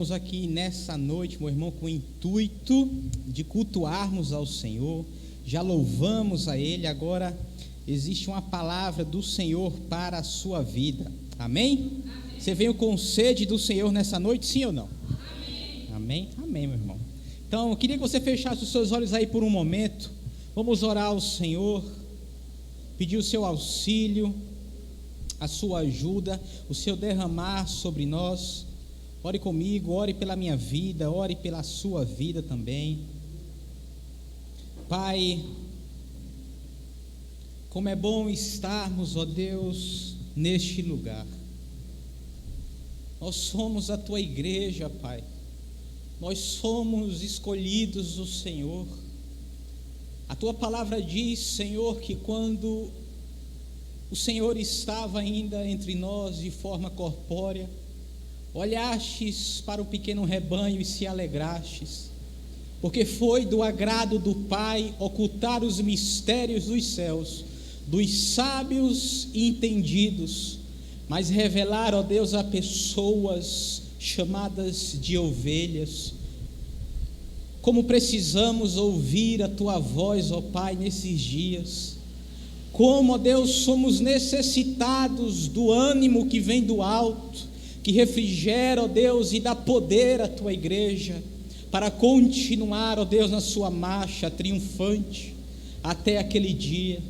Estamos aqui nessa noite, meu irmão, com o intuito de cultuarmos ao Senhor. Já louvamos a Ele, agora existe uma palavra do Senhor para a sua vida. Amém? Amém. Você veio com sede do Senhor nessa noite, sim ou não? Amém. Amém? Amém, meu irmão. Então, eu queria que você fechasse os seus olhos aí por um momento. Vamos orar ao Senhor, pedir o seu auxílio, a sua ajuda, o seu derramar sobre nós. Ore comigo, ore pela minha vida, ore pela sua vida também. Pai, como é bom estarmos, ó Deus, neste lugar. Nós somos a tua igreja, Pai. Nós somos escolhidos do Senhor. A tua palavra diz, Senhor, que quando o Senhor estava ainda entre nós de forma corpórea, olhastes para o pequeno rebanho e se alegrastes, porque foi do agrado do Pai ocultar os mistérios dos céus, dos sábios e entendidos, mas revelar, ó Deus, a pessoas chamadas de ovelhas. Como precisamos ouvir a Tua voz, ó Pai, nesses dias. Como, ó Deus, somos necessitados do ânimo que vem do alto, que refrigera, ó Deus, e dá poder à Tua igreja, para continuar, ó Deus, na sua marcha triunfante, até aquele dia.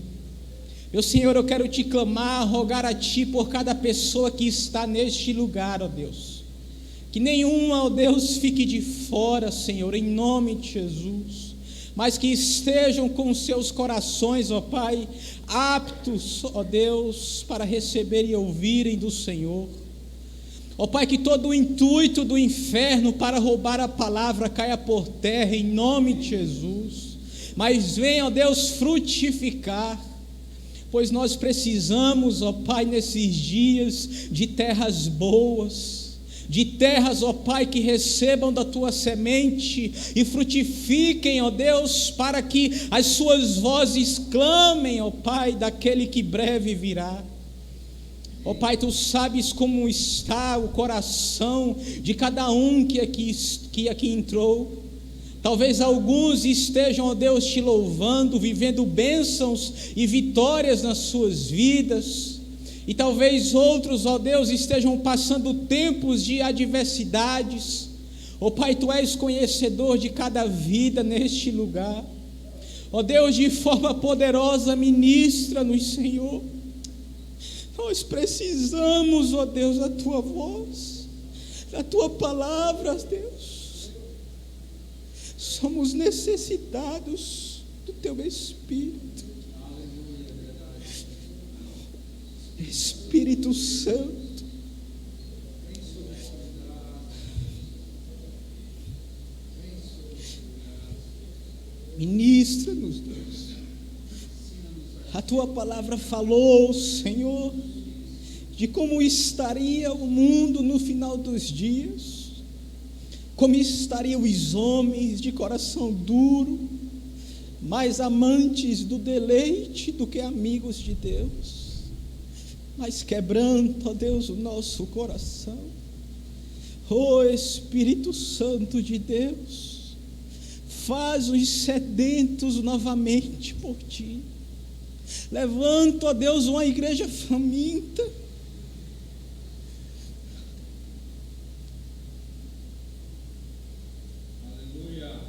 Meu Senhor, eu quero Te clamar, rogar a Ti por cada pessoa que está neste lugar, ó Deus, que nenhuma, ó Deus, fique de fora, Senhor, em nome de Jesus, mas que estejam com seus corações, ó Pai, aptos, ó Deus, para receber e ouvirem do Senhor. Ó Pai, que todo o intuito do inferno para roubar a palavra caia por terra em nome de Jesus, mas venha, ó Deus, frutificar, pois nós precisamos, ó Pai, nesses dias de terras boas, de terras, ó Pai, que recebam da Tua semente e frutifiquem, ó Deus, para que as suas vozes clamem, ó Pai, daquele que breve virá. Ó Pai, Tu sabes como está o coração de cada um que aqui entrou. Talvez alguns estejam, ó Deus, Te louvando, vivendo bênçãos e vitórias nas suas vidas. E talvez outros, ó Deus, estejam passando tempos de adversidades. Ó Pai, Tu és conhecedor de cada vida neste lugar. Ó Deus, de forma poderosa, ministra-nos, Senhor. Nós precisamos, ó Deus, da Tua voz, da Tua palavra, Deus. Somos necessitados do Teu Espírito. Espírito Santo, ministra-nos, Deus. A Tua palavra falou, Senhor, de como estaria o mundo no final dos dias, como estariam os homens de coração duro, mais amantes do deleite do que amigos de Deus. Mas quebranta, ó Deus, o nosso coração. Ó Espírito Santo de Deus, faz os sedentos novamente por Ti. Levanta, ó Deus, uma igreja faminta. Aleluia.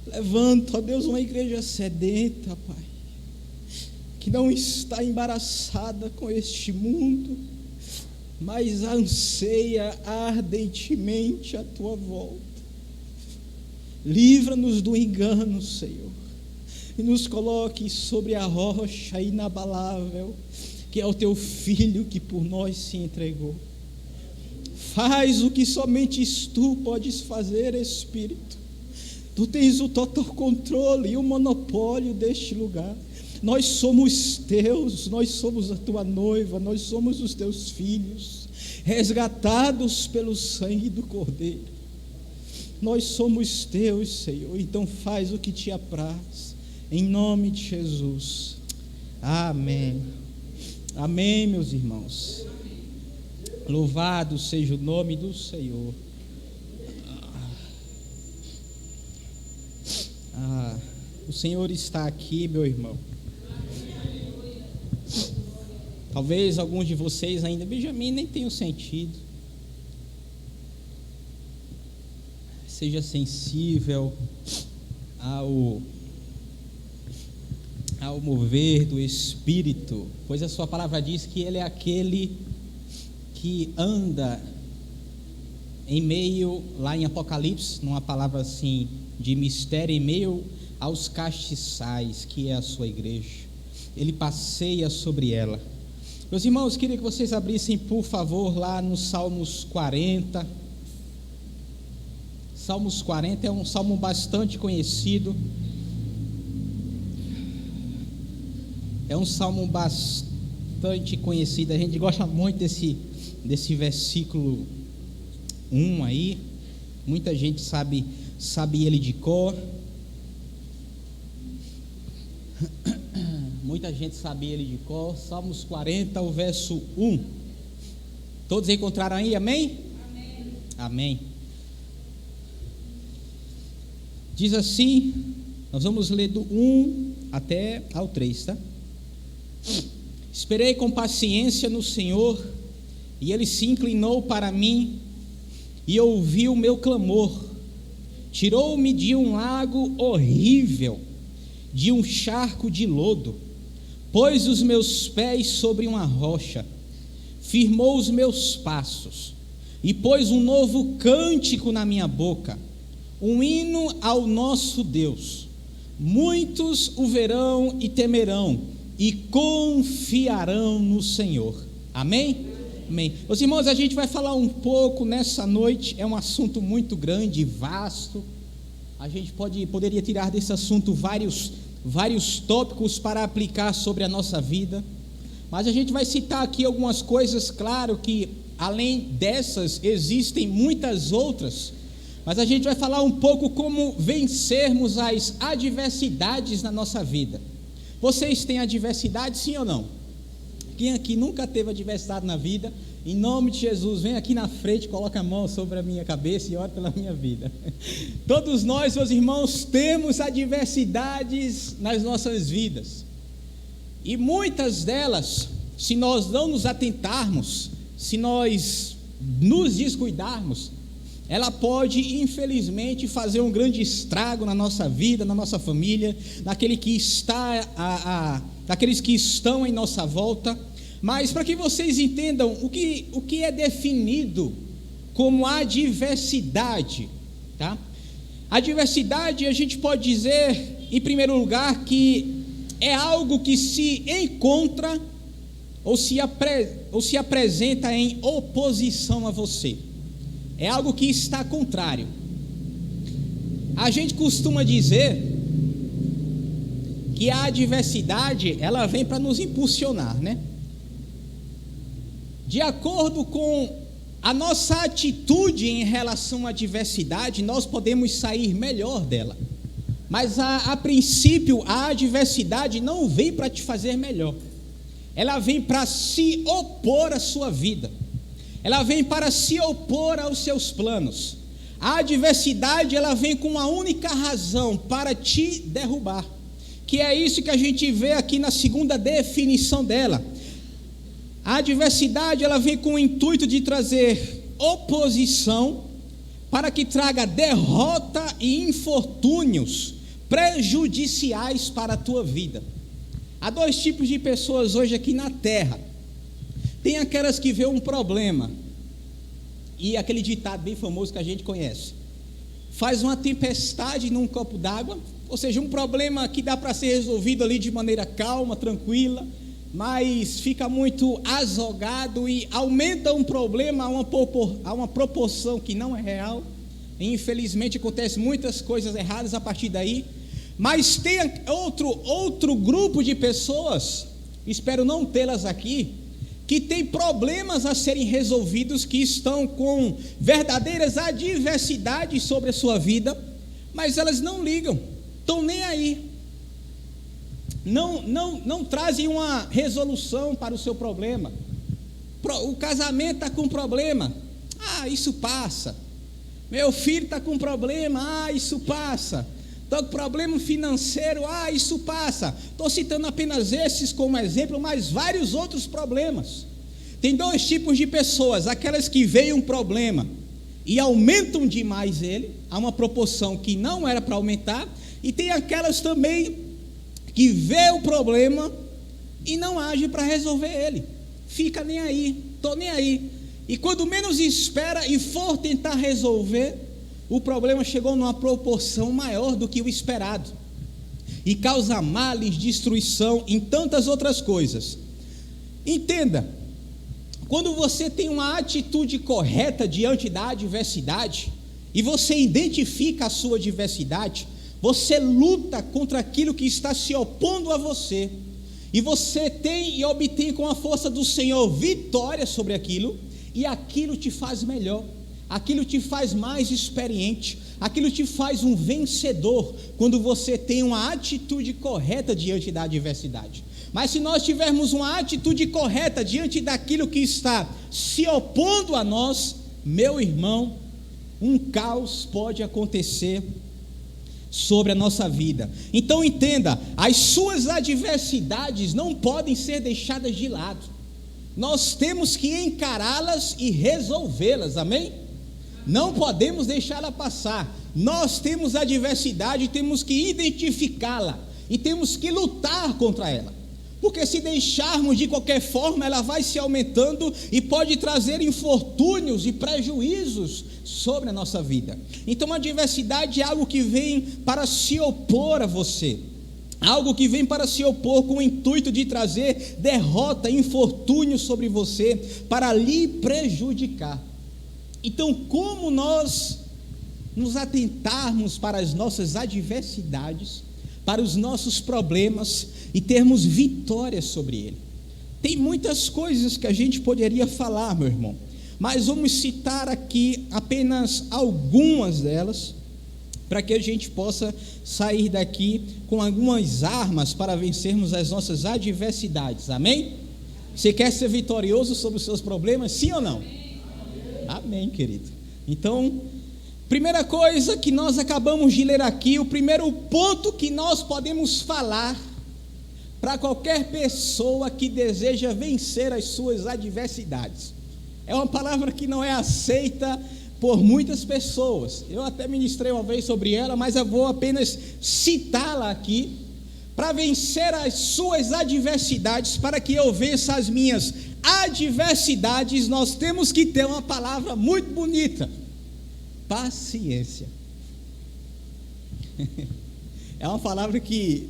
Levanta, ó Deus, uma igreja sedenta, Pai, que não está embaraçada com este mundo, mas anseia ardentemente a Tua volta. Livra-nos do engano, Senhor, e nos coloque sobre a rocha inabalável, que é o Teu Filho que por nós se entregou. Faz o que somente Tu podes fazer, Espírito. Tu tens o total controle e o monopólio deste lugar. Nós somos Teus, nós somos a Tua noiva, nós somos os Teus filhos, resgatados pelo sangue do Cordeiro. Nós somos Teus, Senhor, então faz o que Te apraz, em nome de Jesus. Amém. Amém, meus irmãos. Louvado seja o nome do Senhor. O Senhor está aqui, meu irmão. Talvez alguns de vocês ainda, Benjamin, nem tenham sentido. Seja sensível ao mover do Espírito, pois a sua palavra diz que Ele é aquele que anda em meio, lá em Apocalipse, numa palavra assim de mistério, em meio aos castiçais, que é a sua igreja. Ele passeia sobre ela. Meus irmãos, queria que vocês abrissem, por favor, lá no Salmos 40. Salmos 40 é um salmo bastante conhecido. É um salmo bastante conhecido. A gente gosta muito desse versículo 1 aí. Muita gente sabe ele de cor. Muita gente sabe ele de cor. Salmos 40, o verso 1. Todos encontraram aí? Amém? Amém. Amém. Diz assim, nós vamos ler do 1 até ao 3, tá? Esperei com paciência no Senhor, e Ele se inclinou para mim e ouviu o meu clamor. Tirou-me de um lago horrível, de um charco de lodo, pôs os meus pés sobre uma rocha, firmou os meus passos, e pôs um novo cântico na minha boca, um hino ao nosso Deus. Muitos o verão e temerão, e confiarão no Senhor. Amém? Amém. Meus irmãos, a gente vai falar um pouco nessa noite. É um assunto muito grande e vasto. A gente poderia tirar desse assunto vários tópicos para aplicar sobre a nossa vida, mas a gente vai citar aqui algumas coisas. Claro que além dessas existem muitas outras, mas a gente vai falar um pouco como vencermos as adversidades na nossa vida. Vocês têm adversidade, sim ou não? Quem aqui nunca teve adversidade na vida? Em nome de Jesus, vem aqui na frente, coloca a mão sobre a minha cabeça e ora pela minha vida. Todos nós, meus irmãos, temos adversidades nas nossas vidas, e muitas delas, se nós não nos atentarmos, se nós nos descuidarmos, ela pode, infelizmente, fazer um grande estrago na nossa vida, na nossa família, naqueles que estão em nossa volta. Mas para que vocês entendam o que é definido como adversidade, tá? Adversidade, a gente pode dizer, em primeiro lugar, que é algo que se encontra ou se apresenta em oposição a você. É algo que está contrário. A gente costuma dizer que a adversidade, ela vem para nos impulsionar, né? De acordo com a nossa atitude em relação à adversidade, nós podemos sair melhor dela. Mas a princípio, a adversidade não vem para te fazer melhor. Ela vem para se opor à sua vida. Ela vem para se opor aos seus planos. A adversidade, ela vem com uma única razão: para te derrubar. Que é isso que a gente vê aqui na segunda definição dela. A adversidade, ela vem com o intuito de trazer oposição, para que traga derrota e infortúnios prejudiciais para a tua vida. Há dois tipos de pessoas hoje aqui na terra. Tem aquelas que vê um problema, e aquele ditado bem famoso que a gente conhece: faz uma tempestade num copo d'água. Ou seja, um problema que dá para ser resolvido ali de maneira calma, tranquila, mas fica muito azogado e aumenta um problema a uma proporção que não é real. E infelizmente acontecem muitas coisas erradas a partir daí. Mas tem outro grupo de pessoas, espero não tê-las aqui, que tem problemas a serem resolvidos, que estão com verdadeiras adversidades sobre a sua vida, mas elas não ligam, estão nem aí, não trazem uma resolução para o seu problema. O casamento está com problema. Ah, isso passa. Meu filho está com problema. Ah, isso passa. Estou com problema financeiro. Ah, isso passa. Estou citando apenas esses como exemplo, mas vários outros problemas. Tem dois tipos de pessoas: aquelas que veem um problema e aumentam demais ele, há uma proporção que não era para aumentar, e tem aquelas também que vê o problema e não age para resolver ele, fica nem aí, estou nem aí, e quando menos espera e for tentar resolver, o problema chegou numa proporção maior do que o esperado, e causa males, destruição em tantas outras coisas. Entenda, quando você tem uma atitude correta diante da adversidade, e você identifica a sua adversidade, você luta contra aquilo que está se opondo a você, e você tem e obtém com a força do Senhor vitória sobre aquilo, e aquilo te faz melhor, aquilo te faz mais experiente, aquilo te faz um vencedor, quando você tem uma atitude correta diante da adversidade. Mas se nós tivermos uma atitude correta diante daquilo que está se opondo a nós, meu irmão, um caos pode acontecer sobre a nossa vida. Então entenda, as suas adversidades não podem ser deixadas de lado. Nós temos que encará-las e resolvê-las, amém? Não podemos deixá-la passar. Nós temos adversidade, temos que identificá-la e temos que lutar contra ela. Porque se deixarmos de qualquer forma, ela vai se aumentando e pode trazer infortúnios e prejuízos sobre a nossa vida. Então a adversidade é algo que vem para se opor a você, algo que vem para se opor com o intuito de trazer derrota, infortúnio sobre você, para lhe prejudicar. Então, como nós nos atentarmos para as nossas adversidades, para os nossos problemas e termos vitória sobre ele? Tem muitas coisas que a gente poderia falar, meu irmão, mas vamos citar aqui apenas algumas delas, para que a gente possa sair daqui com algumas armas para vencermos as nossas adversidades, amém? Você quer ser vitorioso sobre os seus problemas, sim ou não? Amém, querido. Então, primeira coisa que nós acabamos de ler aqui, o primeiro ponto que nós podemos falar para qualquer pessoa que deseja vencer as suas adversidades, é uma palavra que não é aceita por muitas pessoas. Eu até ministrei uma vez sobre ela, mas eu vou apenas citá-la aqui. Para vencer as suas adversidades, para que eu vença as minhas adversidades, nós temos que ter uma palavra muito bonita: paciência. É uma palavra que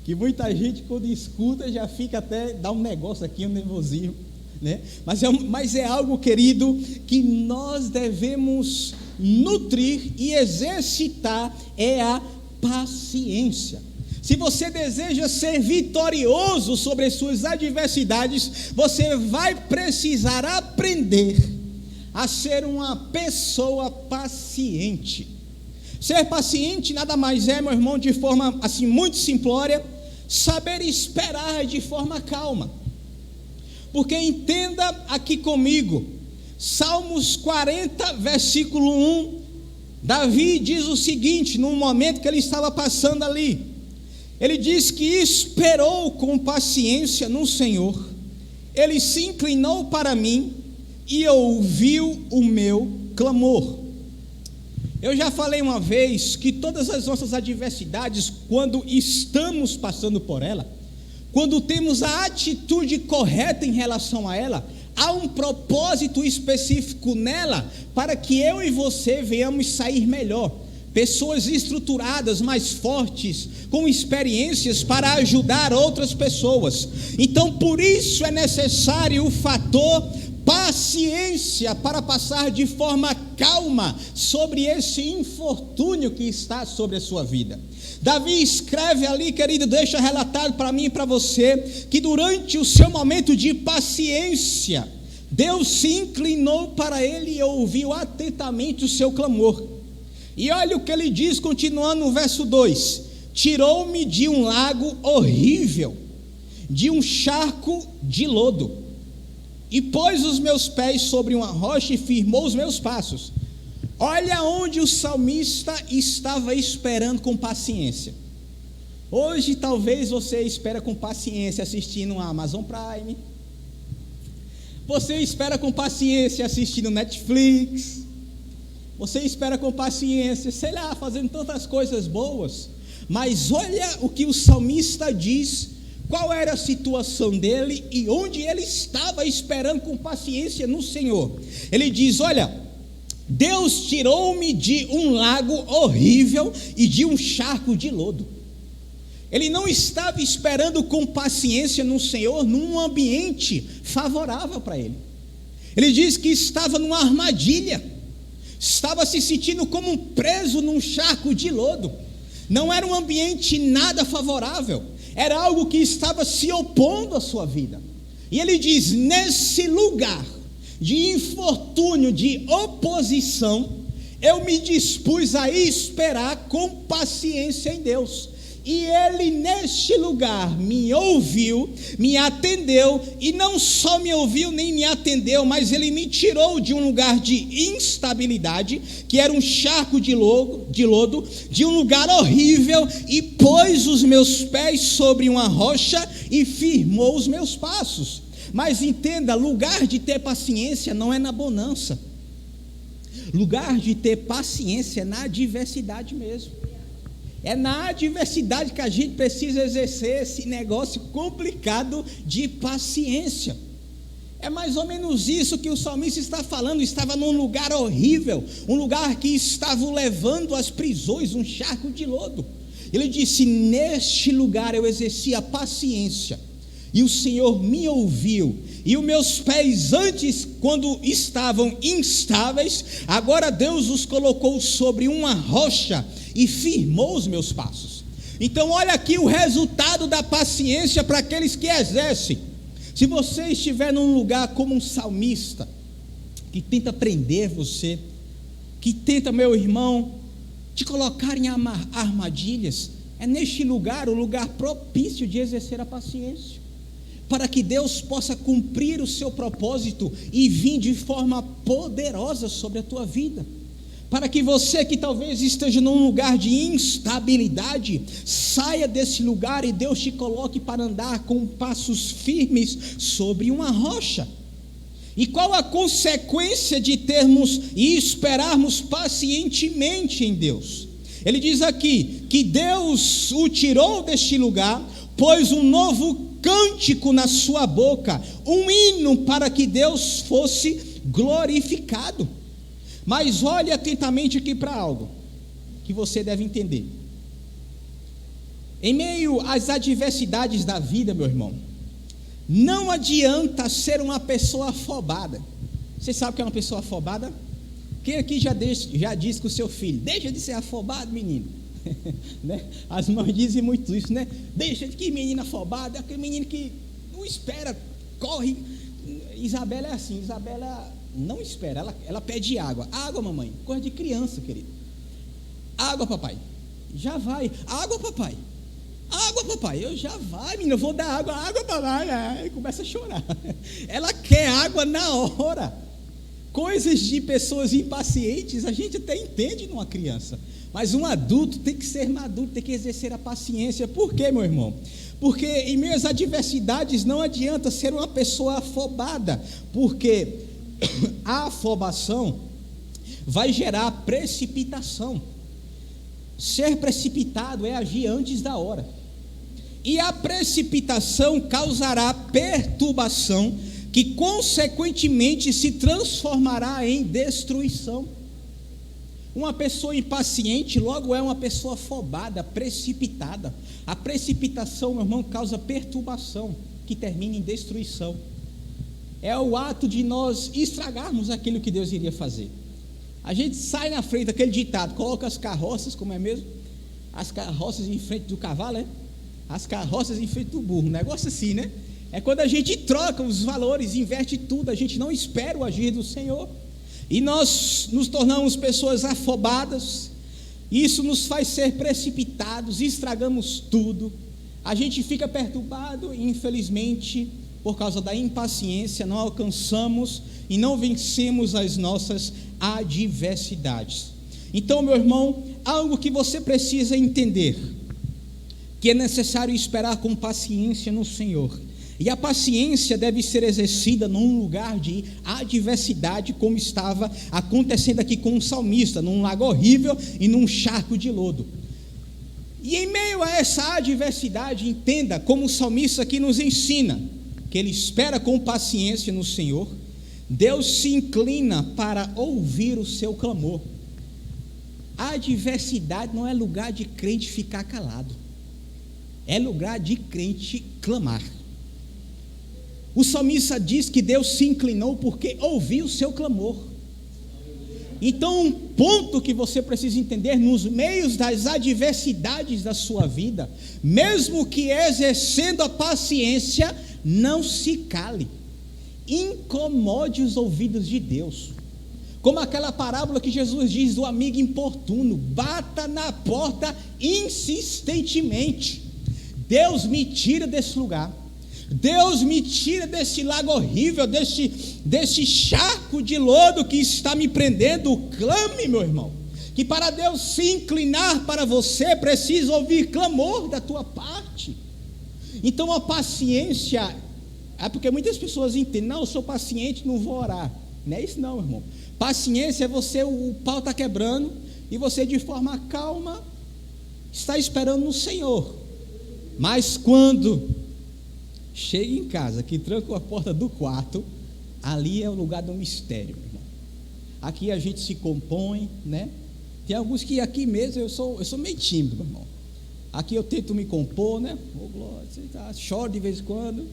muita gente, quando escuta, já fica até, dá um negócio aqui, um nervosismo, né? Mas é algo, querido, que nós devemos nutrir e exercitar, é a paciência. Se você deseja ser vitorioso sobre as suas adversidades, você vai precisar aprender a ser uma pessoa paciente. Ser paciente nada mais é, meu irmão, de forma assim muito simplória, saber esperar de forma calma. Porque entenda aqui comigo, Salmos 40, versículo 1, Davi diz o seguinte, num momento que ele estava passando ali, ele diz que esperou com paciência no Senhor, ele se inclinou para mim e ouviu o meu clamor. Eu já falei uma vez que todas as nossas adversidades, quando estamos passando por ela, quando temos a atitude correta em relação a ela, há um propósito específico nela, para que eu e você venhamos sair melhor. Pessoas estruturadas, mais fortes, com experiências para ajudar outras pessoas. Então, por isso é necessário o fator paciência, para passar de forma calma sobre esse infortúnio que está sobre a sua vida. Davi escreve ali, querido, deixa relatado para mim e para você, que durante o seu momento de paciência, Deus se inclinou para ele e ouviu atentamente o seu clamor. E olha o que ele diz, continuando no verso 2: tirou-me de um lago horrível, de um charco de lodo. e pôs os meus pés sobre uma rocha e firmou os meus passos. Olha onde o salmista estava esperando com paciência. Hoje talvez você espera com paciência assistindo a Amazon Prime, você espera com paciência assistindo Netflix, você espera com paciência, sei lá, fazendo tantas coisas boas. Mas olha o que o salmista diz, qual era a situação dele e onde ele estava esperando com paciência no Senhor. Ele diz: olha, Deus tirou-me de um lago horrível e de um charco de lodo. Ele não estava esperando com paciência no Senhor num ambiente favorável para ele. Ele diz que estava numa armadilha, estava se sentindo como um preso num charco de lodo. Não era um ambiente nada favorável, era algo que estava se opondo à sua vida. E ele diz: nesse lugar de infortúnio, de oposição, eu me dispus a esperar com paciência em Deus. E ele neste lugar me ouviu, me atendeu, e não só me ouviu nem me atendeu, mas ele me tirou de um lugar de instabilidade, que era um charco de lodo, de um lugar horrível, e pôs os meus pés sobre uma rocha e firmou os meus passos. Mas entenda, lugar de ter paciência não é na bonança, lugar de ter paciência é na adversidade mesmo. É na adversidade que a gente precisa exercer esse negócio complicado de paciência. É mais ou menos isso que o salmista está falando. Estava num lugar horrível, um lugar que estava o levando às prisões, um charco de lodo. Ele disse: neste lugar eu exerci a paciência, e o Senhor me ouviu, e os meus pés antes, quando estavam instáveis, agora Deus os colocou sobre uma rocha e firmou os meus passos. Então olha aqui o resultado da paciência para aqueles que exercem. Se você estiver num lugar como um salmista, que tenta prender você, que tenta, meu irmão, te colocar em armadilhas, é neste lugar o lugar propício de exercer a paciência, para que Deus possa cumprir o seu propósito e vir de forma poderosa sobre a tua vida. Para que você que talvez esteja num lugar de instabilidade, saia desse lugar e Deus te coloque para andar com passos firmes sobre uma rocha. E qual a consequência de termos e esperarmos pacientemente em Deus? Ele diz aqui que Deus o tirou deste lugar, pôs um novo cântico na sua boca, um hino para que Deus fosse glorificado. Mas olhe atentamente aqui para algo que você deve entender. Em meio às adversidades da vida, meu irmão, não adianta ser uma pessoa afobada. Você sabe o que é uma pessoa afobada? Quem aqui já disse com o seu filho: deixa de ser afobado, menino? Né? As mães dizem muito isso, né? Deixa de que menino afobado, é aquele menino que não espera, corre. Isabela é assim, Isabela não espera, ela pede água. Água, mamãe, coisa de criança, querido. Água, papai, já vai. Água, papai, água, papai, eu já vai, menino, eu vou dar água. Água, papai, aí começa a chorar. Ela quer água na hora. Coisas de pessoas impacientes a gente até entende numa criança, mas um adulto tem que ser maduro, tem que exercer a paciência. Por quê, meu irmão? Porque em meio às adversidades não adianta ser uma pessoa afobada, porque a afobação vai gerar precipitação. Ser precipitado é agir antes da hora, e a precipitação causará perturbação, que consequentemente se transformará em destruição. Uma pessoa impaciente logo é uma pessoa afobada, precipitada. A precipitação, meu irmão, causa perturbação, que termina em destruição. É o ato de nós estragarmos aquilo que Deus iria fazer. A gente sai na frente daquele ditado: coloca as carroças, como é mesmo? As carroças em frente do cavalo, é? As carroças em frente do burro, um negócio assim, né? É quando a gente troca os valores, inverte tudo, a gente não espera o agir do Senhor, e nós nos tornamos pessoas afobadas. Isso nos faz ser precipitados, estragamos tudo, a gente fica perturbado e infelizmente por causa da impaciência, não alcançamos e não vencemos as nossas adversidades. Então, meu irmão, algo que você precisa entender, que é necessário esperar com paciência no Senhor. E a paciência deve ser exercida num lugar de adversidade, como estava acontecendo aqui com o salmista, num lago horrível e num charco de lodo. E em meio a essa adversidade, entenda como o salmista aqui nos ensina, que ele espera com paciência no Senhor. Deus se inclina para ouvir o seu clamor. A adversidade não é lugar de crente ficar calado, é lugar de crente clamar. O salmista diz que Deus se inclinou porque ouviu o seu clamor. Então, um ponto que você precisa entender, nos meios das adversidades da sua vida, mesmo que exercendo a paciência, não se cale, incomode os ouvidos de Deus, como aquela parábola que Jesus diz do amigo importuno: bata na porta insistentemente. Deus me tira desse lugar, Deus me tira desse lago horrível, desse charco de lodo que está me prendendo. Clame, meu irmão, que para Deus se inclinar para você, precisa ouvir clamor da tua parte. Então a paciência, porque muitas pessoas entendem: não, eu sou paciente, não vou orar. Não é isso não, irmão. Paciência é você, o pau está quebrando, e você de forma calma está esperando no Senhor. Mas quando chega em casa, que tranca a porta do quarto, ali é o lugar do mistério, meu irmão. Aqui a gente se compõe, né? Tem alguns que aqui mesmo eu sou meio tímido, meu irmão. Aqui eu tento me compor, né? Oh, glória, choro de vez em quando,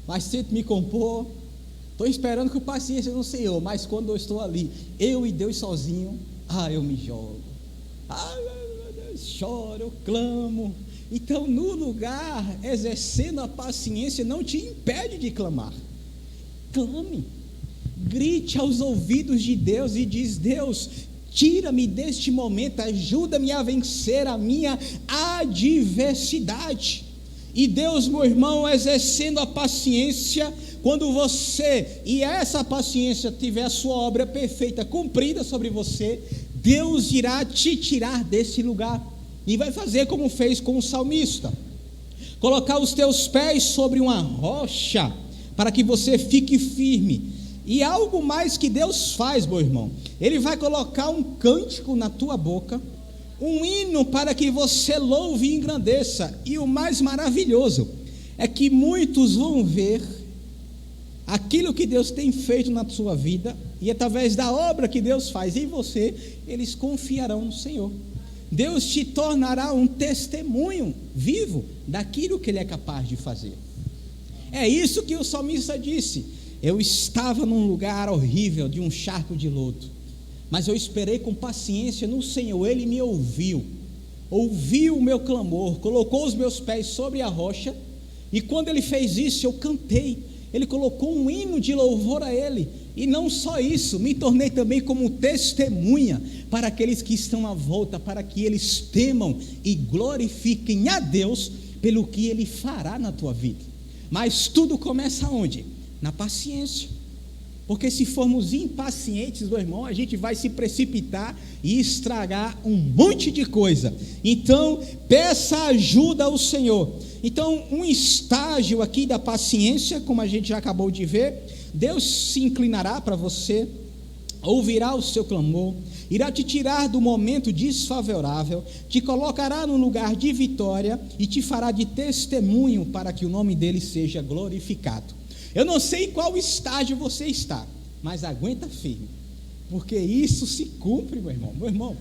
mas tento me compor. Estou esperando com paciência no Senhor, mas quando eu estou ali, eu e Deus sozinho, eu me jogo. Meu Deus, choro, eu clamo. Então, no lugar, exercendo a paciência, não te impede de clamar. Clame, grite aos ouvidos de Deus e diz: Deus, tira-me deste momento, ajuda-me a vencer a minha adversidade. E Deus, meu irmão, exercendo a paciência, quando você, e essa paciência tiver a sua obra perfeita, cumprida sobre você, Deus irá te tirar desse lugar. E vai fazer como fez com o salmista: colocar os teus pés sobre uma rocha, para que você fique firme. E algo mais que Deus faz, meu irmão, Ele vai colocar um cântico na tua boca, um hino para que você louve e engrandeça. E o mais maravilhoso é que muitos vão ver aquilo que Deus tem feito na sua vida, e através da obra que Deus faz em você, eles confiarão no Senhor. Deus te tornará um testemunho vivo daquilo que Ele é capaz de fazer. É isso que o salmista disse: eu estava num lugar horrível, de um charco de lodo, mas eu esperei com paciência no Senhor. Ele me ouviu o meu clamor, colocou os meus pés sobre a rocha, e quando Ele fez isso, eu cantei. Ele colocou um hino de louvor a Ele. E não só isso, me tornei também como testemunha para aqueles que estão à volta, para que eles temam e glorifiquem a Deus pelo que Ele fará na tua vida. Mas tudo começa onde? Na paciência. Porque se formos impacientes, meu irmão, a gente vai se precipitar e estragar um monte de coisa. Então, peça ajuda ao Senhor. Então, um estágio aqui da paciência, como a gente já acabou de ver, Deus se inclinará para você, ouvirá o seu clamor, irá te tirar do momento desfavorável, te colocará no lugar de vitória e te fará de testemunho para que o nome dele seja glorificado. Eu não sei em qual estágio você está, mas aguenta firme, porque isso se cumpre, meu irmão,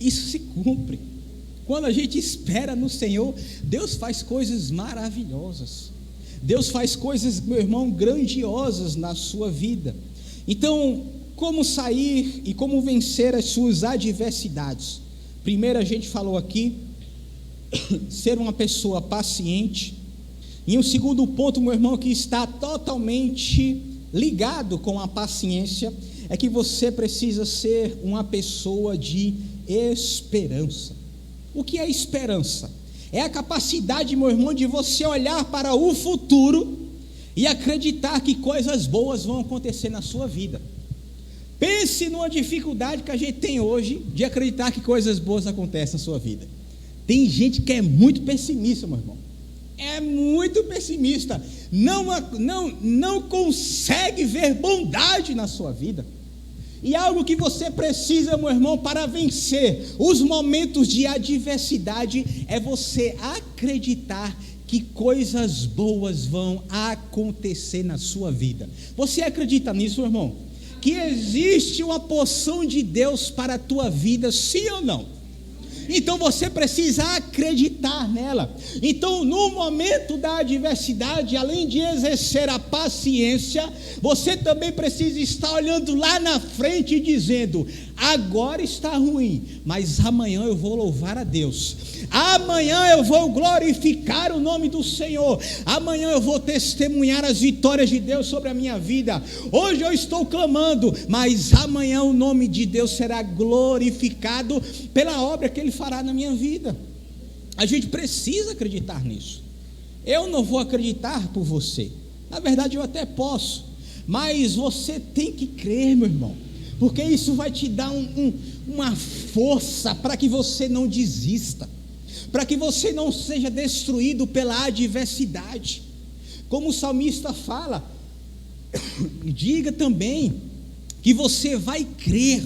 isso se cumpre. Quando a gente espera no Senhor, Deus faz coisas maravilhosas, Deus faz coisas, meu irmão, grandiosas na sua vida. Então, como sair e como vencer as suas adversidades? Primeiro a gente falou aqui, ser uma pessoa paciente. E um segundo ponto, meu irmão, que está totalmente ligado com a paciência, é que você precisa ser uma pessoa de esperança. O que é esperança? É a capacidade, meu irmão, de você olhar para o futuro e acreditar que coisas boas vão acontecer na sua vida. Pense numa dificuldade que a gente tem hoje de acreditar que coisas boas acontecem na sua vida. Tem gente que é muito pessimista, meu irmão. É muito pessimista. Não consegue ver bondade na sua vida. E algo que você precisa, meu irmão, para vencer os momentos de adversidade é você acreditar que coisas boas vão acontecer na sua vida. Você acredita nisso, meu irmão? Que existe uma porção de Deus para a tua vida, sim ou não? Então você precisa acreditar nela. Então, no momento da adversidade, além de exercer a paciência, você também precisa estar olhando lá na frente e dizendo: agora está ruim, mas amanhã eu vou louvar a Deus. Amanhã eu vou glorificar o nome do Senhor. Amanhã eu vou testemunhar as vitórias de Deus sobre a minha vida. Hoje eu estou clamando, mas amanhã o nome de Deus será glorificado pela obra que Ele fará na minha vida. A gente precisa acreditar nisso. Eu não vou acreditar por você. Na verdade eu até posso, mas você tem que crer, meu irmão, porque isso vai te dar uma força para que você não desista, para que você não seja destruído pela adversidade. Como o salmista fala, diga também que você vai crer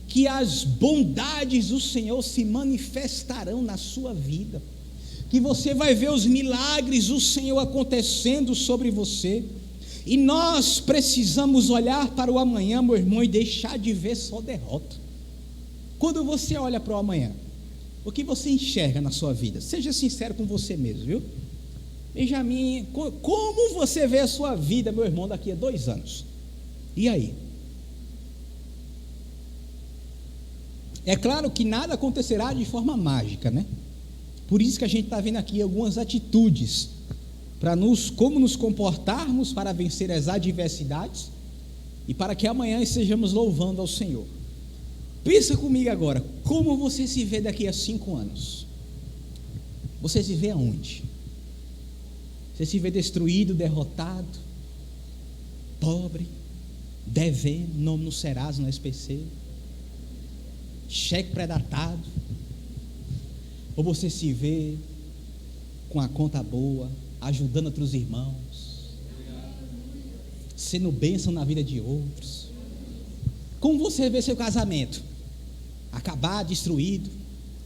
que as bondades do Senhor se manifestarão na sua vida, que você vai ver os milagres do Senhor acontecendo sobre você. E nós precisamos olhar para o amanhã, meu irmão, e deixar de ver só derrota. Quando você olha para o amanhã, o que você enxerga na sua vida? Seja sincero com você mesmo, viu? Benjamin, como você vê a sua vida, meu irmão, daqui a 2 anos? E aí? É claro que nada acontecerá de forma mágica, né? Por isso que a gente está vendo aqui algumas atitudes para como nos comportarmos para vencer as adversidades e para que amanhã estejamos louvando ao Senhor. Pensa comigo agora, como você se vê daqui a 5 anos? Você se vê aonde? Você se vê destruído, derrotado, pobre, devendo, nome no Serasa, no SPC, cheque pré-datado? Ou você se vê com a conta boa, ajudando outros irmãos, sendo bênção na vida de outros? Como você vê seu casamento? Acabar, destruído.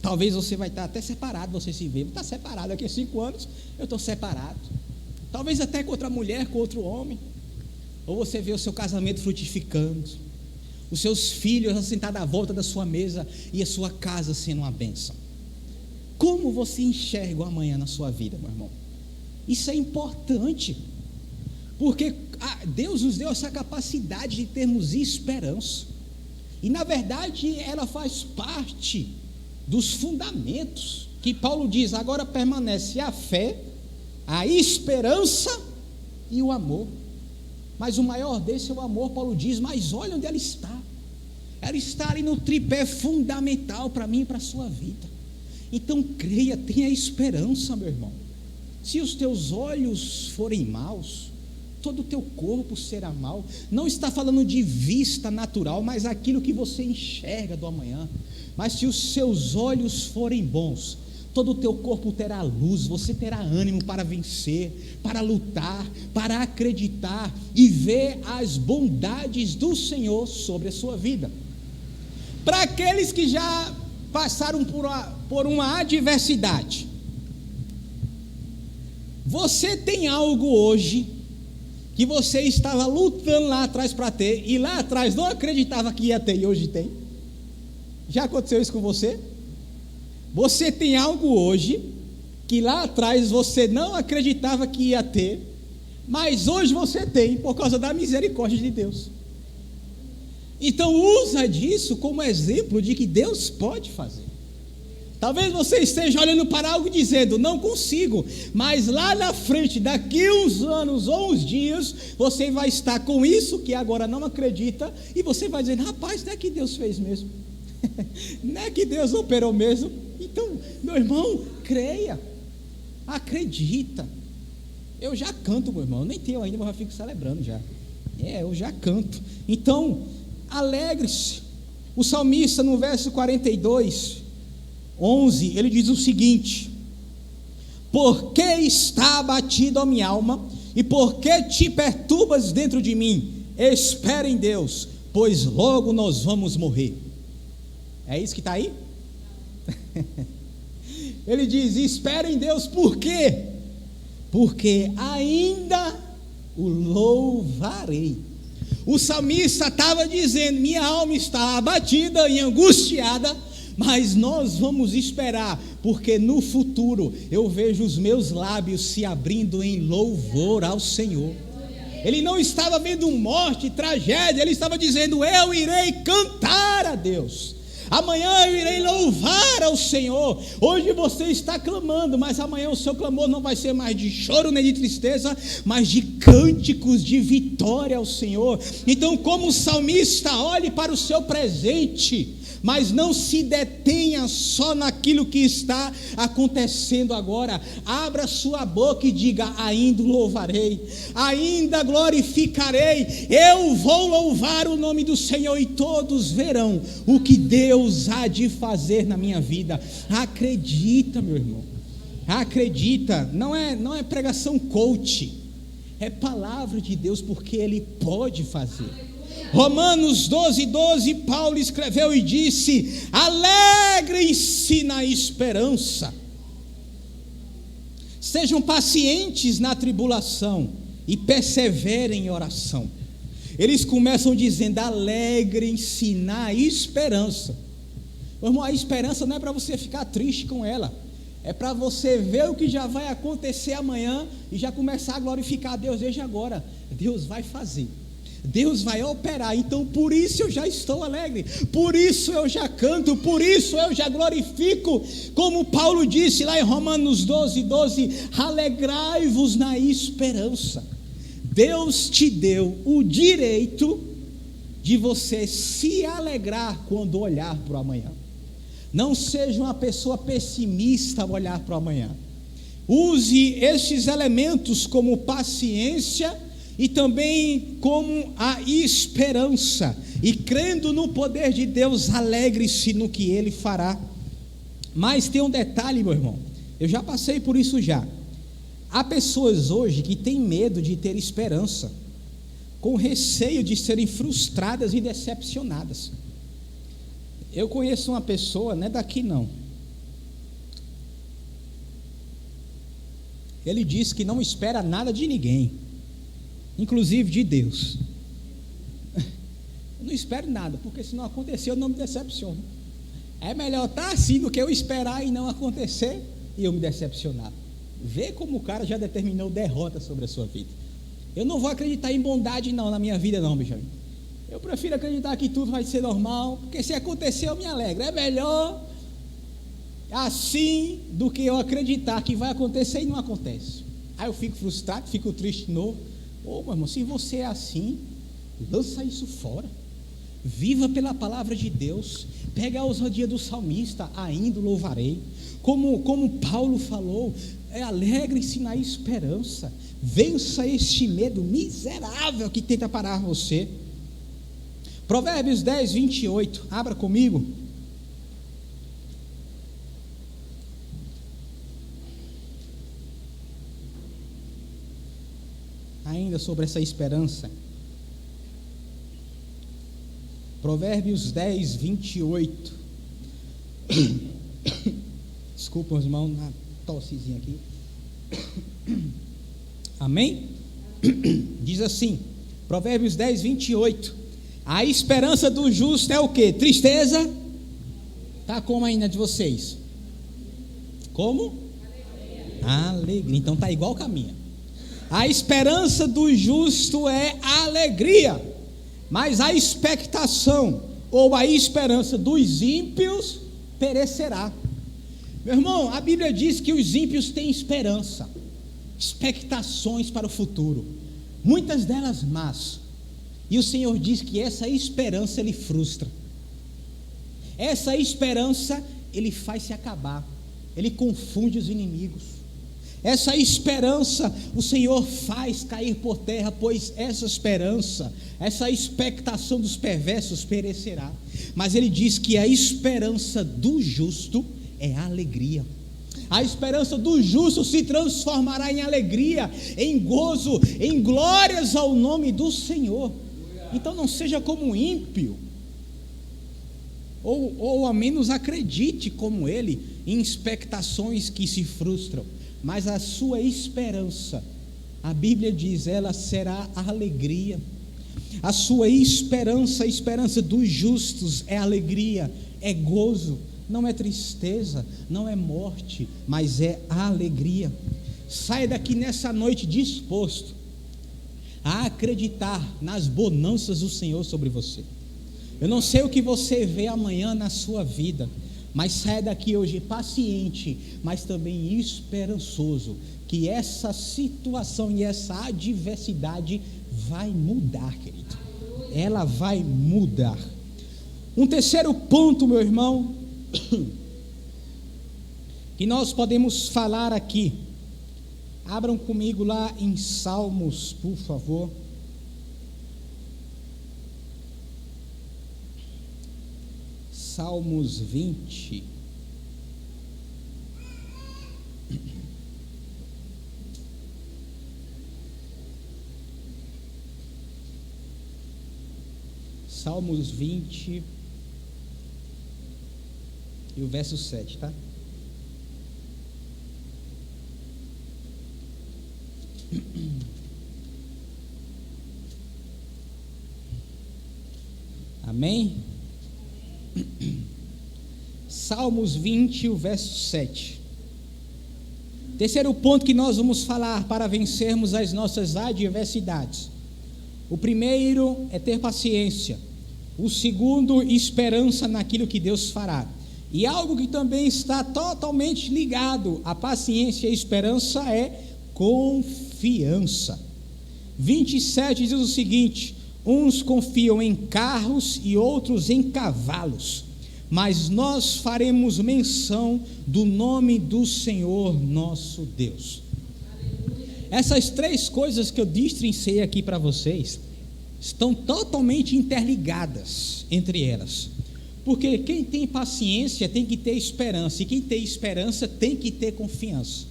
Talvez você vai estar até separado, você se vê, está separado daqui a 5 anos, eu estou separado. Talvez até com outra mulher, com outro homem. Ou você vê o seu casamento frutificando, os seus filhos assentados à volta da sua mesa e a sua casa sendo uma bênção. Como você enxerga o amanhã na sua vida, meu irmão? Isso é importante, porque Deus nos deu essa capacidade de termos esperança, e na verdade ela faz parte dos fundamentos, que Paulo diz: agora permanece a fé, a esperança e o amor. Mas o maior desse é o amor. Paulo diz: mas olha onde ela está ali no tripé fundamental para mim e para a sua vida. Então creia, tenha esperança, meu irmão. Se os teus olhos forem maus, todo o teu corpo será mau. Não está falando de vista natural, mas aquilo que você enxerga do amanhã. Mas se os seus olhos forem bons, todo o teu corpo terá luz, você terá ânimo para vencer, para lutar, para acreditar e ver as bondades do Senhor sobre a sua vida. Para aqueles que já passaram por uma adversidade, você tem algo hoje que você estava lutando lá atrás para ter, e lá atrás não acreditava que ia ter e hoje tem? Já aconteceu isso com você? Você tem algo hoje que lá atrás você não acreditava que ia ter, mas hoje você tem por causa da misericórdia de Deus. Então usa disso como exemplo de que Deus pode fazer. Talvez você esteja olhando para algo e dizendo: não consigo, mas lá na frente, daqui uns anos ou uns dias, você vai estar com isso que agora não acredita, e você vai dizer: rapaz, não é que Deus fez mesmo? Não é que Deus operou mesmo? Então, meu irmão, creia, acredita. Eu já canto, meu irmão, eu nem tenho ainda, mas eu fico celebrando já. Eu já canto. Então, alegre-se. O salmista, no verso 42, 11, ele diz o seguinte: por que está abatida a minha alma, e por que te perturbas dentro de mim? Espera em Deus, pois logo nós vamos morrer. É isso que está aí? Ele diz: espera em Deus, por quê? Porque ainda o louvarei. O salmista estava dizendo: minha alma está abatida e angustiada, mas nós vamos esperar, porque no futuro eu vejo os meus lábios se abrindo em louvor ao Senhor. Ele não estava vendo morte, tragédia, ele estava dizendo: eu irei cantar a Deus. Amanhã eu irei louvar ao Senhor. Hoje você está clamando, mas amanhã o seu clamor não vai ser mais de choro nem de tristeza, mas de cânticos de vitória ao Senhor. Então, como o salmista, olhe para o seu presente, mas não se detenha só naquilo que está acontecendo agora. Abra sua boca e diga: ainda louvarei, ainda glorificarei, eu vou louvar o nome do Senhor, e todos verão o que Deus há de fazer na minha vida. Acredita, meu irmão, acredita. Não é pregação coach, é palavra de Deus, porque Ele pode fazer. Romanos 12, Paulo escreveu e disse: alegrem-se na esperança, sejam pacientes na tribulação e perseverem em oração. Eles começam dizendo: alegrem-se na esperança. Meu irmão, a esperança não é para você ficar triste com ela, é para você ver o que já vai acontecer amanhã e já começar a glorificar a Deus desde agora. Deus vai fazer, Deus vai operar. Então por isso eu já estou alegre, por isso eu já canto, por isso eu já glorifico. Como Paulo disse lá em Romanos 12, alegrai-vos na esperança. Deus te deu o direito de você se alegrar quando olhar para o amanhã. Não seja uma pessoa pessimista ao olhar para o amanhã. Use estes elementos como paciência e também como a esperança, e crendo no poder de Deus, alegre-se no que Ele fará. Mas tem um detalhe, meu irmão, eu já passei por isso já. Há pessoas hoje que têm medo de ter esperança, com receio de serem frustradas e decepcionadas. Eu conheço uma pessoa, não é daqui não, ele diz que não espera nada de ninguém, inclusive de Deus. Eu não espero nada, porque se não acontecer eu não me decepciono. É melhor estar assim do que eu esperar e não acontecer e eu me decepcionar. Vê como o cara já determinou derrota sobre a sua vida. Eu não vou acreditar em bondade não na minha vida não, Benjamin. Eu prefiro acreditar que tudo vai ser normal, porque se acontecer eu me alegro. É melhor assim do que eu acreditar que vai acontecer e não acontece. Aí eu fico frustrado, fico triste de novo. Ô, meu irmão, se você é assim, lança isso fora. Viva pela palavra de Deus. Pega a ousadia do salmista: ainda louvarei. Como Paulo falou, alegre-se na esperança. Vença este medo miserável que tenta parar você. Provérbios 10, 28, abra comigo. Ainda sobre essa esperança. Provérbios 10, 28. Desculpa, meus irmãos, uma tossezinha aqui. Amém? Diz assim, Provérbios 10, 28. A esperança do justo é o quê? Tristeza? Tá como ainda de vocês? Como? Alegria. Então tá igual caminha. A esperança do justo é alegria, mas a expectação ou a esperança dos ímpios perecerá. Meu irmão, a Bíblia diz que os ímpios têm esperança, expectações para o futuro, muitas delas más. E o Senhor diz que essa esperança Ele frustra. Essa esperança ele faz se acabar, ele confunde os inimigos. Essa esperança o Senhor faz cair por terra, pois essa esperança, essa expectação dos perversos perecerá. Mas ele diz que a esperança do justo é alegria. A esperança do justo se transformará em alegria, em gozo, em glórias ao nome do Senhor. Então não seja como um ímpio, ou ao menos acredite como ele em expectações que se frustram, mas a sua esperança, a Bíblia diz, ela será a alegria. A sua esperança, a esperança dos justos é alegria, é gozo, não é tristeza, não é morte, mas é alegria. Saia daqui nessa noite disposto a acreditar nas bonanças do Senhor sobre você. Eu não sei o que você vê amanhã na sua vida, mas saia daqui hoje paciente, mas também esperançoso, que essa situação e essa adversidade vai mudar, querido. Ela vai mudar. Um terceiro ponto, meu irmão, que nós podemos falar aqui. Abram comigo lá em Salmos, por favor. Salmos 20. Salmos 20 e o verso 7, tá? Amém? Salmos 20, o verso 7. Terceiro ponto que nós vamos falar para vencermos as nossas adversidades. O primeiro é ter paciência. O segundo, esperança naquilo que Deus fará. E algo que também está totalmente ligado à paciência e à esperança é confiança. 27 diz o seguinte: uns confiam em carros e outros em cavalos, mas nós faremos menção do nome do Senhor nosso Deus. Essas três coisas que eu destrincei aqui para vocês estão totalmente interligadas entre elas, porque quem tem paciência tem que ter esperança, e quem tem esperança tem que ter confiança.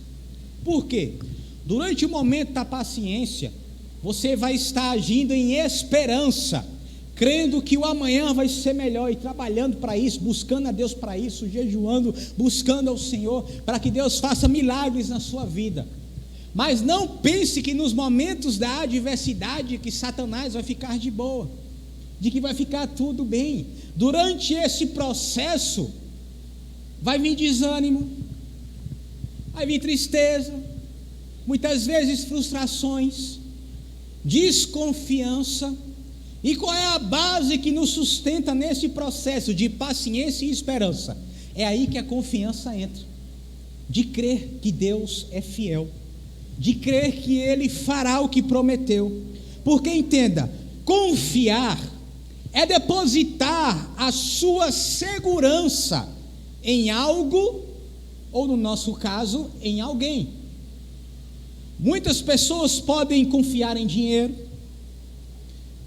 Por quê? Durante o momento da paciência, você vai estar agindo em esperança, crendo que o amanhã vai ser melhor, e trabalhando para isso, buscando a Deus para isso, jejuando, buscando ao Senhor, para que Deus faça milagres na sua vida. Mas não pense que nos momentos da adversidade que Satanás vai ficar de boa, de que vai ficar tudo bem. Durante esse processo vai vir desânimo, vai vir tristeza, muitas vezes frustrações, desconfiança. E qual é a base que nos sustenta nesse processo de paciência e esperança? É aí que a confiança entra, de crer que Deus é fiel, de crer que Ele fará o que prometeu. Porque entenda, confiar é depositar a sua segurança em algo, ou no nosso caso, em alguém. Muitas pessoas podem confiar em dinheiro,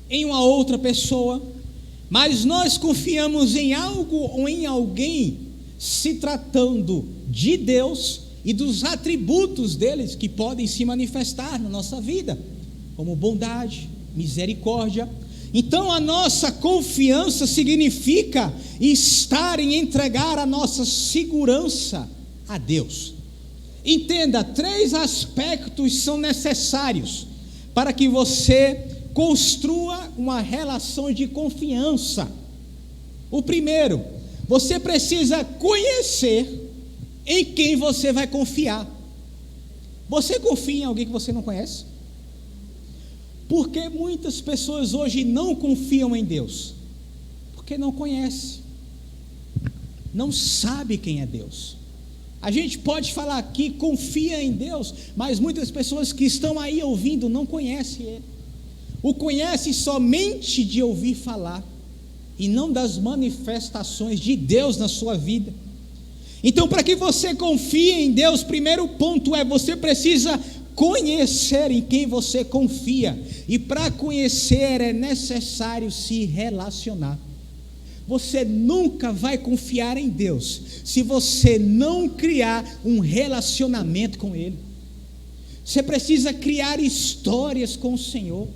em uma outra pessoa, mas nós confiamos em algo ou em alguém, se tratando de Deus e dos atributos deles que podem se manifestar na nossa vida, como bondade, misericórdia. Então a nossa confiança significa estar em entregar a nossa segurança a Deus. Entenda, 3 aspectos são necessários para que você construa uma relação de confiança. O primeiro, você precisa conhecer em quem você vai confiar. Você confia em alguém que você não conhece? Porque muitas pessoas hoje não confiam em Deus, porque não conhece, não sabe quem é Deus. A gente pode falar aqui, confia em Deus, mas muitas pessoas que estão aí ouvindo não conhecem Ele. O conhece somente de ouvir falar, e não das manifestações de Deus na sua vida. Então, para que você confie em Deus, primeiro ponto é: você precisa conhecer em quem você confia. E para conhecer é necessário se relacionar. Você nunca vai confiar em Deus se você não criar um relacionamento com Ele. Você precisa criar histórias com o Senhor.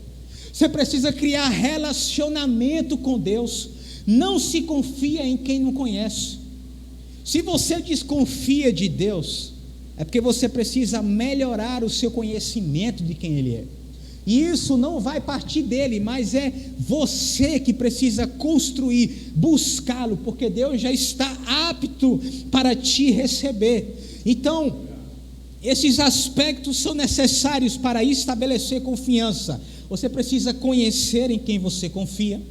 Você precisa criar relacionamento com Deus. Não se confia em quem não conhece. Se você desconfia de Deus, é porque você precisa melhorar o seu conhecimento de quem Ele é. E isso não vai partir dele, mas é você que precisa construir, buscá-lo, porque Deus já está apto para te receber. Então, esses aspectos são necessários para estabelecer confiança. Você precisa conhecer em quem você confia,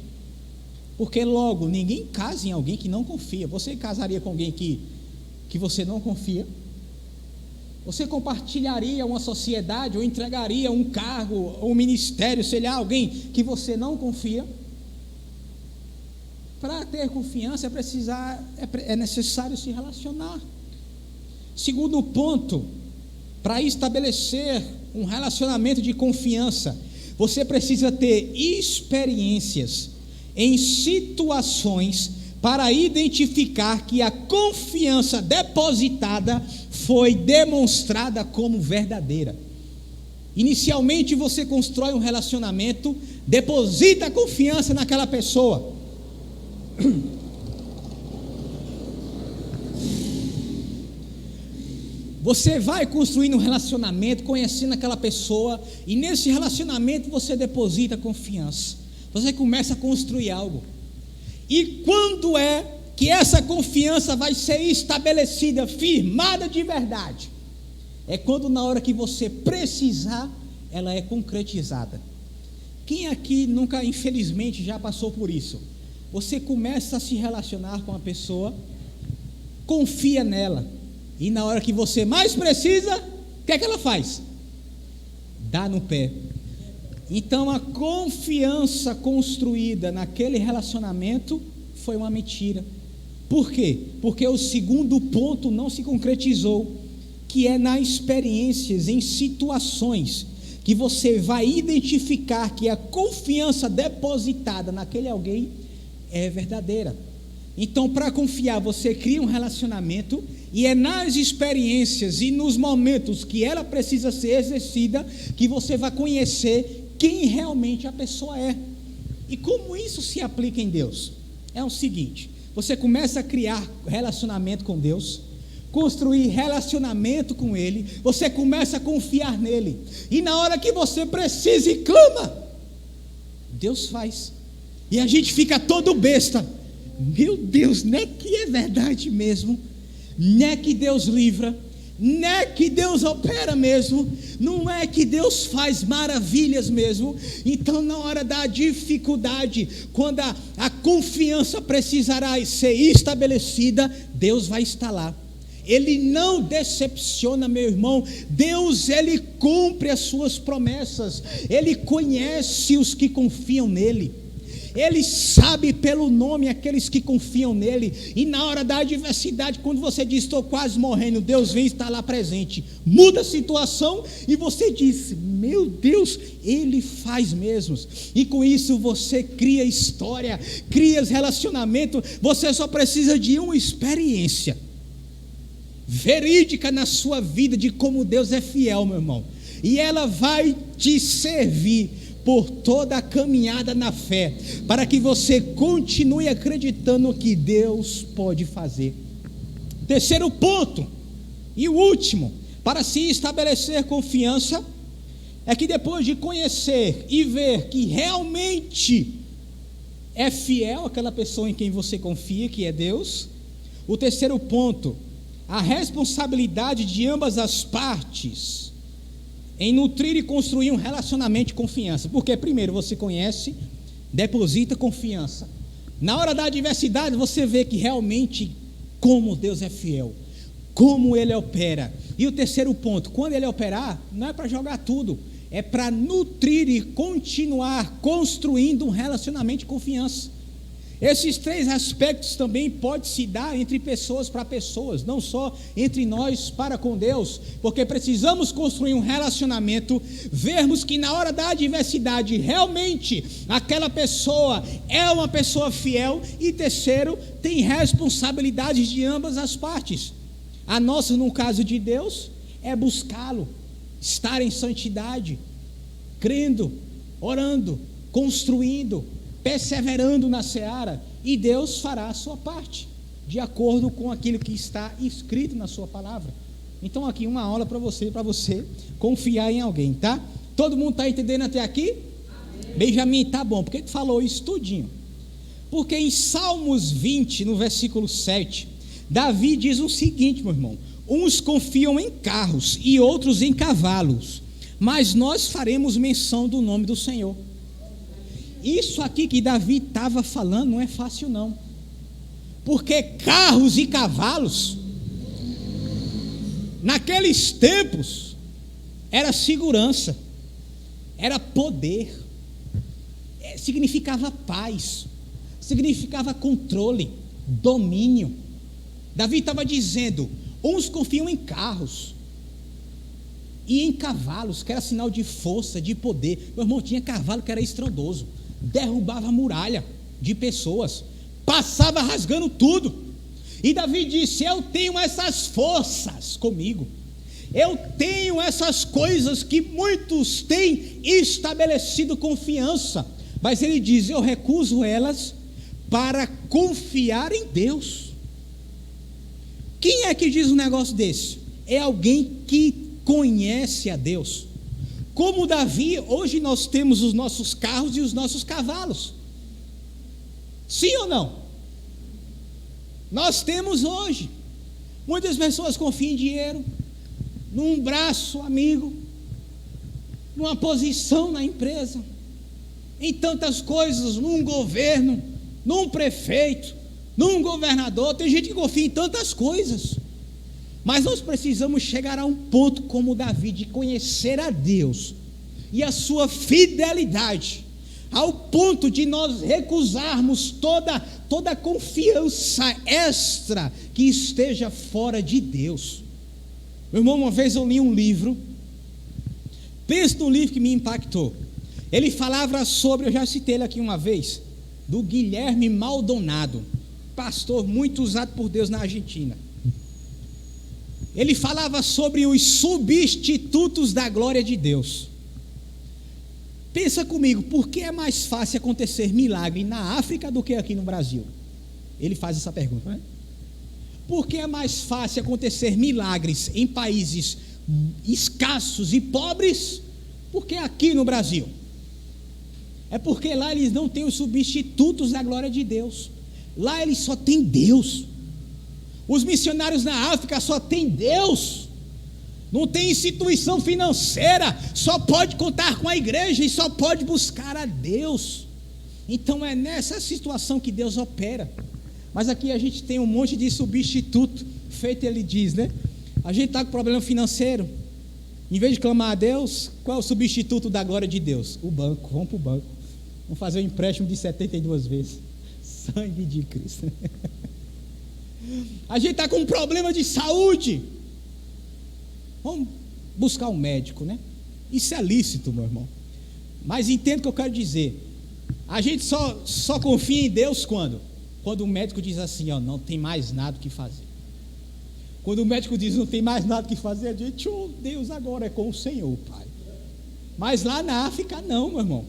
porque logo, ninguém casa em alguém que não confia. Você casaria com alguém que você não confia? Você compartilharia uma sociedade ou entregaria um cargo ou um ministério, sei lá, alguém que você não confia? Para ter confiança é necessário se relacionar. Segundo ponto, para estabelecer um relacionamento de confiança, você precisa ter experiências em situações para identificar que a confiança depositada foi demonstrada como verdadeira. Inicialmente você constrói um relacionamento, deposita a confiança naquela pessoa. Você vai construindo um relacionamento, conhecendo aquela pessoa, e nesse relacionamento você deposita confiança. Você começa a construir algo. E quando é que essa confiança vai ser estabelecida, firmada de verdade? É quando, na hora que você precisar, ela é concretizada. Quem aqui nunca, infelizmente, já passou por isso? Você começa a se relacionar com a pessoa, confia nela, e na hora que você mais precisa, o que é que ela faz? Dá no pé. Então a confiança construída naquele relacionamento foi uma mentira. Por quê? Porque o segundo ponto não se concretizou, que é nas experiências, em situações que você vai identificar que a confiança depositada naquele alguém é verdadeira. Então, para confiar, você cria um relacionamento, e é nas experiências e nos momentos que ela precisa ser exercida que você vai conhecer quem realmente a pessoa é. E como isso se aplica em Deus? É o seguinte: você começa a criar relacionamento com Deus, construir relacionamento com Ele, você começa a confiar nele, e na hora que você precisa e clama, Deus faz. E a gente fica todo besta. Meu Deus, não é que é verdade mesmo? Não é que Deus livra? Não é que Deus opera mesmo? Não é que Deus faz maravilhas mesmo? Então, na hora da dificuldade, quando a confiança precisará ser estabelecida, Deus vai estar lá. Ele não decepciona, meu irmão. Deus, Ele cumpre as suas promessas. Ele conhece os que confiam nele. Ele sabe pelo nome aqueles que confiam nele. E na hora da adversidade, quando você diz: estou quase morrendo, Deus vem estar lá presente, muda a situação, e você diz: meu Deus, Ele faz mesmo. E com isso você cria história, cria relacionamento. Você só precisa de uma experiência verídica na sua vida de como Deus é fiel, meu irmão, e ela vai te servir por toda a caminhada na fé, para que você continue acreditando que Deus pode fazer. Terceiro ponto, e o último, para se estabelecer confiança, é que depois de conhecer e ver que realmente é fiel aquela pessoa em quem você confia, que é Deus, o terceiro ponto, a responsabilidade de ambas as partes em nutrir e construir um relacionamento de confiança. Porque primeiro você conhece, deposita confiança. Na hora da adversidade você vê que realmente como Deus é fiel, como Ele opera. E o terceiro ponto, quando Ele operar, não é para jogar tudo, é para nutrir e continuar construindo um relacionamento de confiança. Esses três aspectos também podem se dar entre pessoas para pessoas, não só entre nós para com Deus, porque precisamos construir um relacionamento, vermos que na hora da adversidade realmente aquela pessoa é uma pessoa fiel, e terceiro, tem responsabilidades de ambas as partes. A nossa, no caso de Deus, é buscá-lo, estar em santidade, crendo, orando, construindo, perseverando na seara, e Deus fará a sua parte, de acordo com aquilo que está escrito na sua palavra. Então aqui uma aula para você confiar em alguém, tá? Todo mundo está entendendo até aqui? Amém. Benjamin, tá bom, por que tu falou isso tudinho? Porque em Salmos 20, no versículo 7, Davi diz o seguinte, meu irmão: uns confiam em carros e outros em cavalos, mas nós faremos menção do nome do Senhor. Isso aqui que Davi estava falando não é fácil não, porque carros e cavalos, naqueles tempos, era segurança, era poder, significava paz, significava controle, domínio. Davi estava dizendo, uns confiam em carros e em cavalos, que era sinal de força, de poder. Meu irmão, tinha cavalo que era estrondoso, derrubava a muralha de pessoas, passava rasgando tudo. E Davi disse, eu tenho essas forças comigo, eu tenho essas coisas que muitos têm estabelecido confiança, mas ele diz, eu recuso elas para confiar em Deus. Quem é que diz um negócio desse? É alguém que conhece a Deus. Como Davi, hoje nós temos os nossos carros e os nossos cavalos. Sim ou não? Nós temos hoje. Muitas pessoas confiam em dinheiro, num braço amigo, numa posição na empresa, em tantas coisas, num governo, num prefeito, num governador. Tem gente que confia em tantas coisas. Mas nós precisamos chegar a um ponto como Davi, de conhecer a Deus e a sua fidelidade, ao ponto de nós recusarmos toda confiança extra que esteja fora de Deus. Meu irmão, uma vez eu li um livro, pensa num livro que me impactou. Ele falava sobre, eu já citei ele aqui uma vez, do Guilherme Maldonado, pastor muito usado por Deus na Argentina. Ele falava sobre os substitutos da glória de Deus. Pensa comigo, por que é mais fácil acontecer milagre na África do que aqui no Brasil? Ele faz essa pergunta, né? Por que é mais fácil acontecer milagres em países escassos e pobres do que aqui no Brasil? É porque lá eles não têm os substitutos da glória de Deus. Lá eles só têm Deus. Os missionários na África só tem Deus, não tem instituição financeira, só pode contar com a igreja e só pode buscar a Deus. Então é nessa situação que Deus opera. Mas aqui a gente tem um monte de substituto feito, ele diz, né? A gente está com problema financeiro, em vez de clamar a Deus, qual é o substituto da glória de Deus? O banco. Vamos para o banco, vamos fazer um empréstimo de 72 vezes, sangue de Cristo. A gente está com um problema de saúde, vamos buscar um médico, né? Isso é lícito, meu irmão, mas entenda o que eu quero dizer. A gente só confia em Deus quando o médico diz assim, ó, não tem mais nada o que fazer. Quando o médico diz não tem mais nada o que fazer, a gente, oh Deus, agora é com o Senhor, Pai. Mas lá na África não, meu irmão.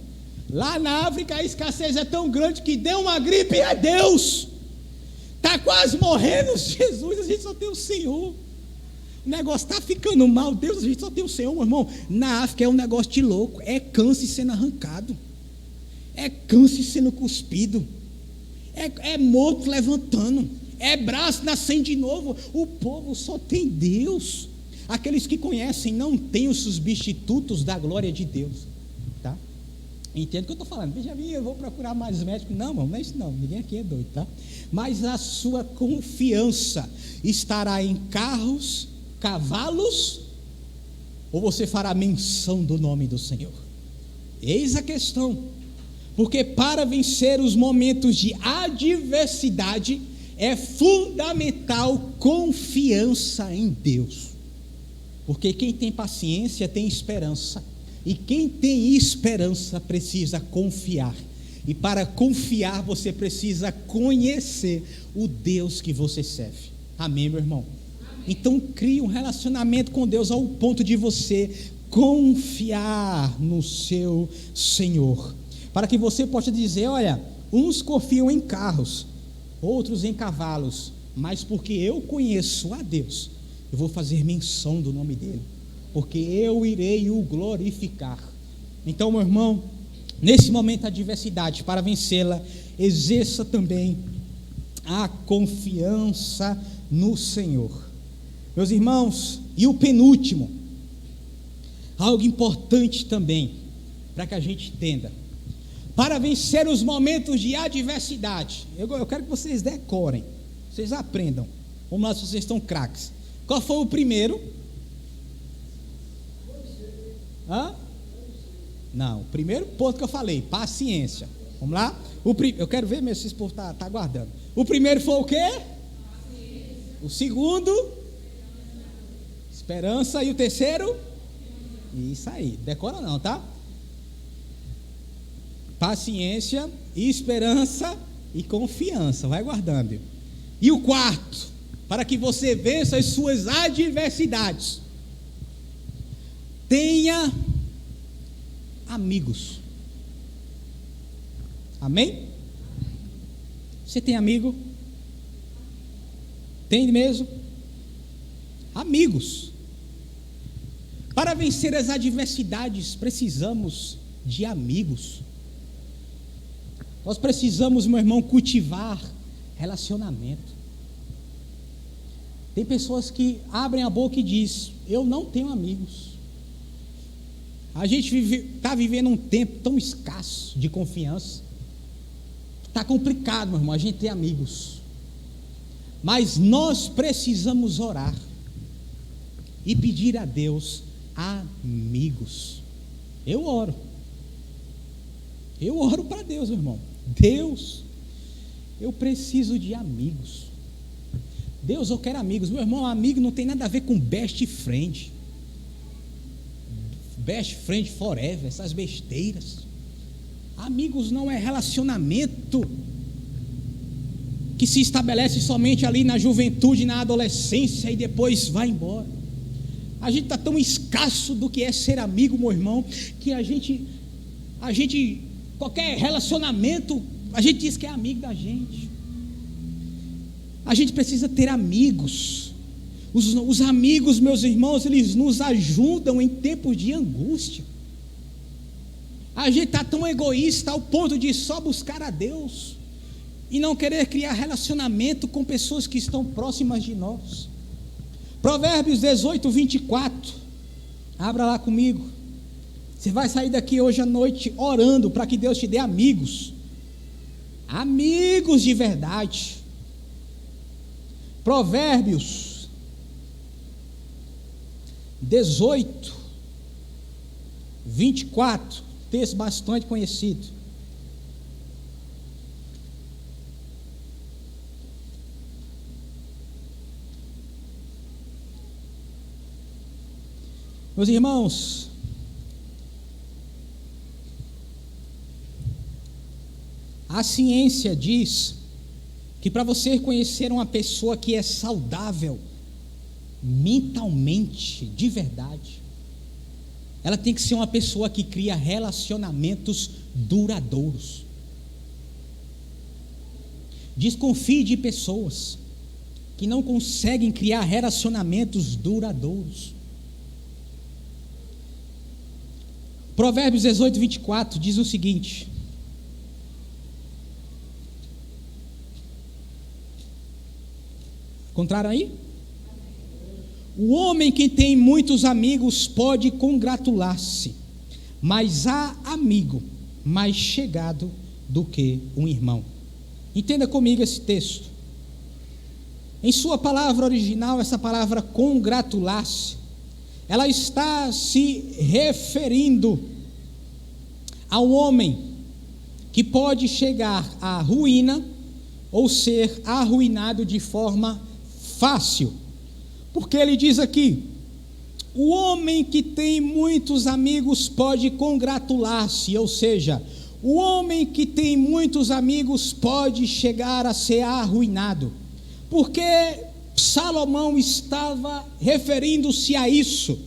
Lá na África a escassez é tão grande que deu uma gripe, é Deus. Está quase morrendo, Jesus, a gente só tem o Senhor. O negócio está ficando mal, Deus, a gente só tem o Senhor, meu irmão. Na África é um negócio de louco, é câncer sendo arrancado, é câncer sendo cuspido, é morto levantando, é braço nascendo de novo. O povo só tem Deus. Aqueles que conhecem não têm os substitutos da glória de Deus, tá? Entendo o que eu estou falando. Veja bem, eu vou procurar mais médicos. Não, irmão, não é isso não, ninguém aqui é doido, tá? Mas a sua confiança estará em carros, cavalos, ou você fará menção do nome do Senhor? Eis a questão. Porque para vencer os momentos de adversidade, é fundamental confiança em Deus. Porque quem tem paciência tem esperança. E quem tem esperança precisa confiar. E para confiar você precisa conhecer o Deus que você serve. Amém, meu irmão? Amém. Então crie um relacionamento com Deus ao ponto de você confiar no seu Senhor. Para que você possa dizer, olha, uns confiam em carros, outros em cavalos, mas porque eu conheço a Deus, eu vou fazer menção do nome dele, porque eu irei o glorificar. Então, meu irmão, nesse momento de adversidade, para vencê-la, exerça também a confiança no Senhor. Meus irmãos, e o penúltimo, algo importante também, para que a gente entenda, para vencer os momentos de adversidade, eu quero que vocês decorem, vocês aprendam. Vamos lá, se vocês estão craques. Qual foi o primeiro? Não, o primeiro ponto que eu falei, paciência. Vamos lá? Eu quero ver mesmo se esse povo está aguardando. O primeiro foi o quê? Paciência. O segundo? Esperança. E o terceiro? Isso aí, decora não, tá? Paciência, esperança e confiança, vai guardando. E o quarto, para que você vença as suas adversidades, tenha amigos. Amém? Você tem amigo? Tem mesmo? Amigos. Para vencer as adversidades, precisamos de amigos. Nós precisamos, meu irmão, cultivar relacionamento. Tem pessoas que abrem a boca e dizem, eu não tenho amigos. A gente está vivendo um tempo tão escasso de confiança. Está complicado, meu irmão, a gente ter amigos. Mas nós precisamos orar e pedir a Deus amigos. Eu oro para Deus, meu irmão. Deus, eu preciso de amigos. Deus, eu quero amigos. Meu irmão, amigo não tem nada a ver com best friend. Best friend forever, essas besteiras. Amigos não é relacionamento que se estabelece somente ali na juventude, na adolescência e depois vai embora. A gente está tão escasso do que é ser amigo, meu irmão, que a gente qualquer relacionamento, a gente diz que é amigo da gente. A gente precisa ter amigos. Os amigos, meus irmãos, eles nos ajudam em tempos de angústia. A gente está tão egoísta ao ponto de só buscar a Deus e não querer criar relacionamento com pessoas que estão próximas de nós. Provérbios 18, 24. Abra lá comigo. Você vai sair daqui hoje à noite orando para que Deus te dê amigos. Amigos de verdade. Provérbios 18, 24. Texto bastante conhecido. Meus irmãos, a ciência diz que para você conhecer uma pessoa que é saudável mentalmente, de verdade, ela tem que ser uma pessoa que cria relacionamentos duradouros. Desconfie de pessoas que não conseguem criar relacionamentos duradouros. Provérbios 18, 24 diz o seguinte: encontraram aí? O homem que tem muitos amigos pode congratular-se, mas há amigo mais chegado do que um irmão. Entenda comigo esse texto. Em sua palavra original, essa palavra congratular-se, ela está se referindo ao homem que pode chegar à ruína ou ser arruinado de forma fácil. Porque ele diz aqui: o homem que tem muitos amigos pode congratular-se, ou seja, o homem que tem muitos amigos pode chegar a ser arruinado. Porque Salomão estava referindo-se a isso.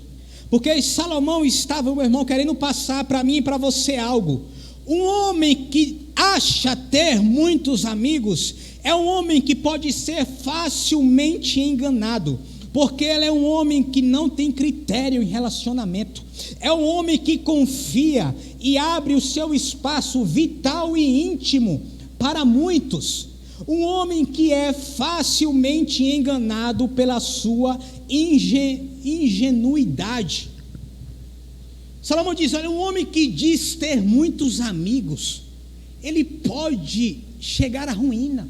Porque Salomão estava, meu irmão, querendo passar para mim e para você algo. Um homem que acha ter muitos amigos é um homem que pode ser facilmente enganado, porque ele é um homem que não tem critério em relacionamento. É um homem que confia e abre o seu espaço vital e íntimo para muitos. Um homem que é facilmente enganado pela sua ingenuidade. Salomão diz: olha, um homem que diz ter muitos amigos, ele pode chegar à ruína,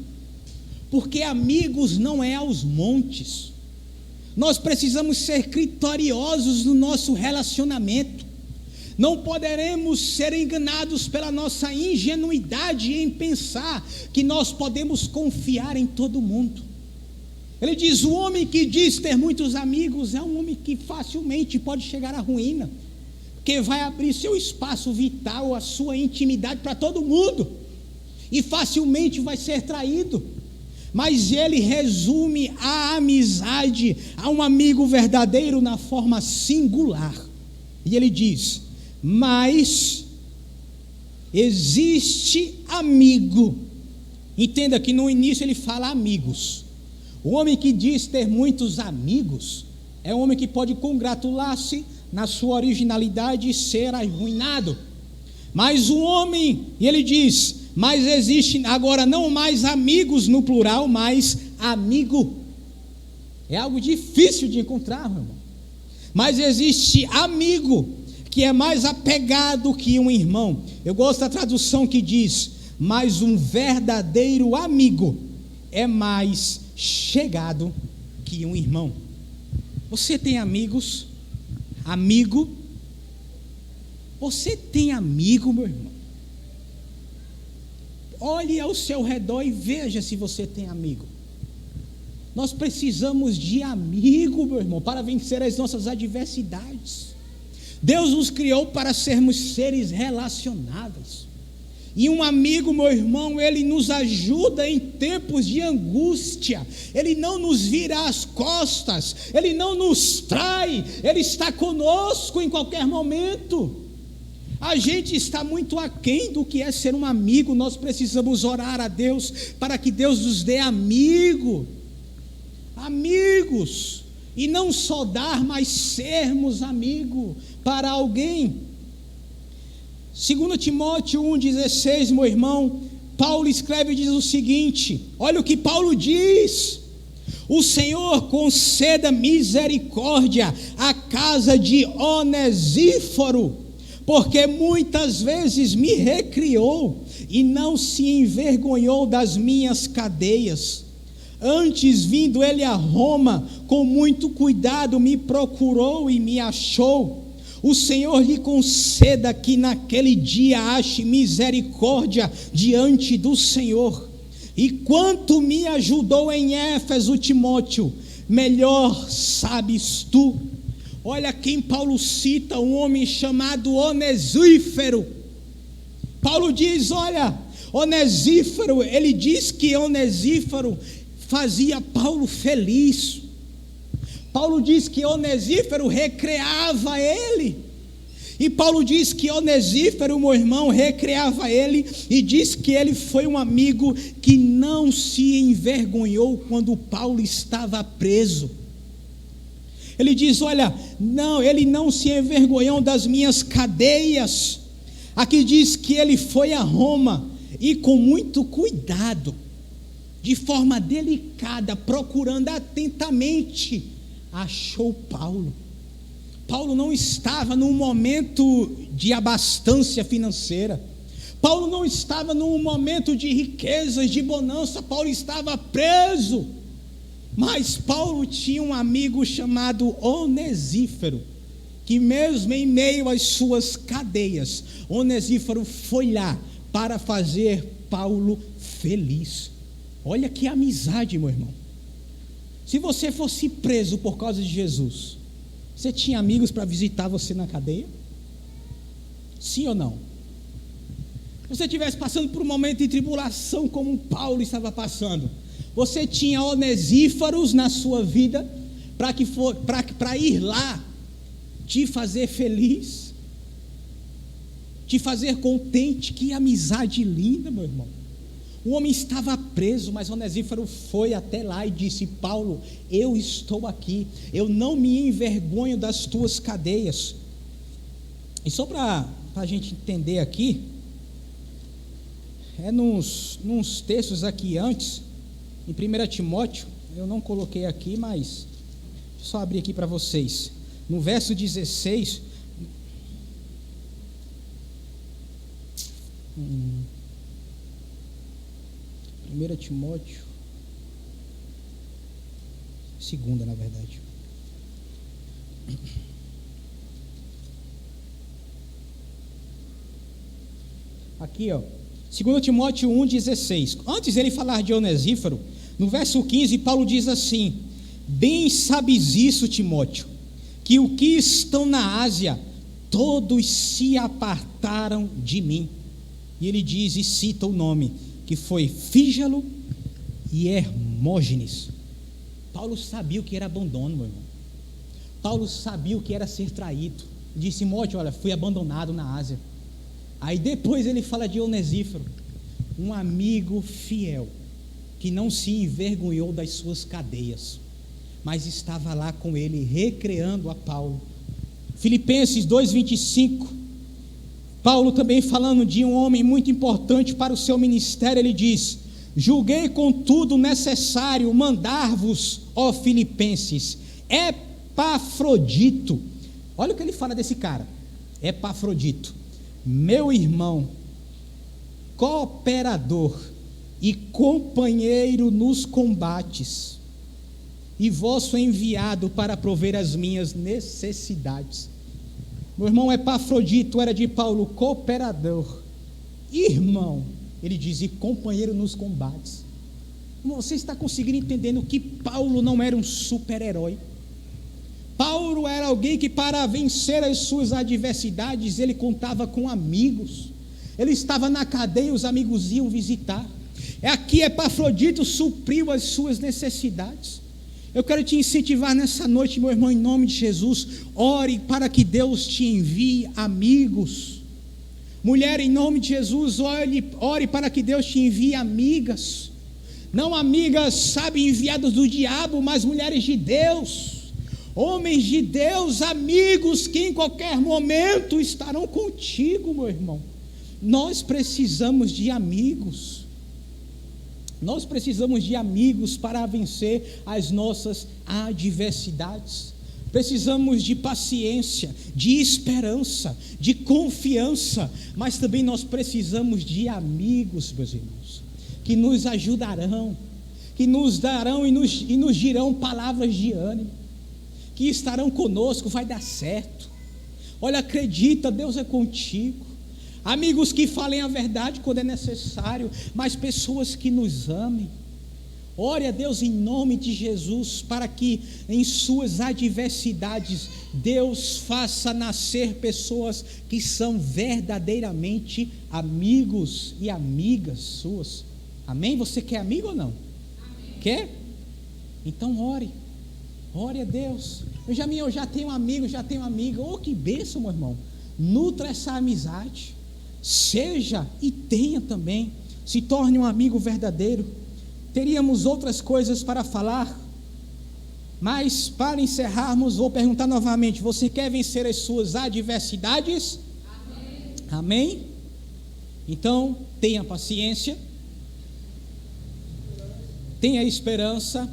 porque amigos não é aos montes. Nós precisamos ser criteriosos no nosso relacionamento. Não poderemos ser enganados pela nossa ingenuidade em pensar que nós podemos confiar em todo mundo. Ele diz: o homem que diz ter muitos amigos é um homem que facilmente pode chegar à ruína, porque vai abrir seu espaço vital, a sua intimidade para todo mundo, e facilmente vai ser traído. Mas ele resume a amizade a um amigo verdadeiro na forma singular. E ele diz: mas existe amigo. Entenda que no início ele fala amigos. O homem que diz ter muitos amigos é um homem que pode congratular-se na sua originalidade e ser arruinado. Mas o homem, e ele diz: mas existe agora não mais amigos no plural, mas amigo. É algo difícil de encontrar, meu irmão. Mas existe amigo que é mais apegado que um irmão. Eu gosto da tradução que diz: mas um verdadeiro amigo é mais chegado que um irmão. Você tem amigos? Amigo? Você tem amigo, meu irmão? Olhe ao seu redor e veja se você tem amigo. Nós precisamos de amigo, meu irmão, para vencer as nossas adversidades. Deus nos criou para sermos seres relacionáveis. E um amigo, meu irmão, ele nos ajuda em tempos de angústia. Ele não nos vira as costas, ele não nos trai, ele está conosco em qualquer momento. A gente está muito aquém do que é ser um amigo. Nós precisamos orar a Deus para que Deus nos dê amigos, e não só dar, mas sermos amigo para alguém. 2 Timóteo 1,16, meu irmão, Paulo escreve e diz o seguinte: olha o que Paulo diz: o Senhor conceda misericórdia à casa de Onesíforo, porque muitas vezes me recriou e não se envergonhou das minhas cadeias. Antes, vindo ele a Roma, com muito cuidado me procurou e me achou. O Senhor lhe conceda que naquele dia ache misericórdia diante do Senhor. E quanto me ajudou em Éfeso Timóteo, melhor sabes tu. Olha quem Paulo cita, um homem chamado Onesíforo. Paulo diz: olha, Onesíforo, ele diz que Onesíforo fazia Paulo feliz. Paulo diz que Onesíforo recreava ele. E Paulo diz que Onesíforo, meu irmão, recreava ele, e diz que ele foi um amigo que não se envergonhou quando Paulo estava preso. Ele diz: olha, não, ele não se envergonhou das minhas cadeias. Aqui diz que ele foi a Roma e com muito cuidado, de forma delicada, procurando atentamente, achou Paulo. Paulo não estava num momento de abastança financeira. Paulo não estava num momento de riquezas, de bonança. Paulo estava preso. Mas Paulo tinha um amigo chamado Onesíforo, que mesmo em meio às suas cadeias, Onesíforo foi lá para fazer Paulo feliz. Olha que amizade, meu irmão. Se você fosse preso por causa de Jesus, você tinha amigos para visitar você na cadeia? Sim ou não? Se você estivesse passando por um momento de tribulação como Paulo estava passando, você tinha Onesífaros na sua vida para ir lá te fazer feliz, te fazer contente. Que amizade linda, meu irmão. O homem estava preso, mas Onesíforo foi até lá e disse: Paulo, eu estou aqui, eu não me envergonho das tuas cadeias. E só para a gente entender aqui, nos textos aqui antes, em 1 Timóteo, eu não coloquei aqui, mas só abrir aqui para vocês, no verso 16, Primeira Timóteo, segunda, na verdade. Aqui, ó, 2 Timóteo 1,16. Antes ele falar de Onesíforo, no verso 15, Paulo diz assim: bem sabes isso, Timóteo, que o que estão na Ásia, todos se apartaram de mim. E ele diz e cita o nome, que foi Fígelo e Hermógenes. Paulo sabia o que era abandono, meu irmão. Paulo sabia o que era ser traído. Ele disse: Timóteo, olha, fui abandonado na Ásia. Aí depois ele fala de Onesíforo, um amigo fiel, que não se envergonhou das suas cadeias, mas estava lá com ele, recreando a Paulo. Filipenses 2,25, Paulo também falando de um homem muito importante para o seu ministério, ele diz: julguei contudo necessário mandar-vos, ó Filipenses, Epafrodito. Olha o que ele fala desse cara, Epafrodito, meu irmão, cooperador e companheiro nos combates, e vosso enviado para prover as minhas necessidades. Meu irmão Epafrodito era de Paulo cooperador, irmão, ele diz, e companheiro nos combates. Você está conseguindo entender que Paulo não era um super-herói? Paulo era alguém que, para vencer as suas adversidades, ele contava com amigos. Ele estava na cadeia, os amigos iam visitar. Aqui Epafrodito supriu as suas necessidades. Eu quero te incentivar nessa noite, meu irmão, em nome de Jesus, ore para que Deus te envie amigos. Mulher, em nome de Jesus, ore para que Deus te envie amigas. Não amigas, sabe, enviadas do diabo, mas mulheres de Deus. Homens de Deus, amigos que em qualquer momento estarão contigo, meu irmão. Nós precisamos de amigos. Nós precisamos de amigos para vencer as nossas adversidades. Precisamos de paciência, de esperança, de confiança, mas também nós precisamos de amigos, meus irmãos, que nos ajudarão, que nos darão e nos dirão palavras de ânimo, que estarão conosco. Vai dar certo. Olha, acredita, Deus é contigo. Amigos que falem a verdade quando é necessário, mas pessoas que nos amem. Ore a Deus em nome de Jesus, para que em suas adversidades Deus faça nascer pessoas que são verdadeiramente amigos e amigas suas. Amém? Você quer amigo ou não? Amém. Quer? Então ore a Deus. Eu já tenho amigo, já tenho amiga. Oh, que bênção, meu irmão. Nutra essa amizade. Seja e tenha também. Se torne um amigo verdadeiro. Teríamos outras coisas para falar, mas para encerrarmos, vou perguntar novamente: você quer vencer as suas adversidades? Amém? Amém? Então, tenha paciência, tenha esperança,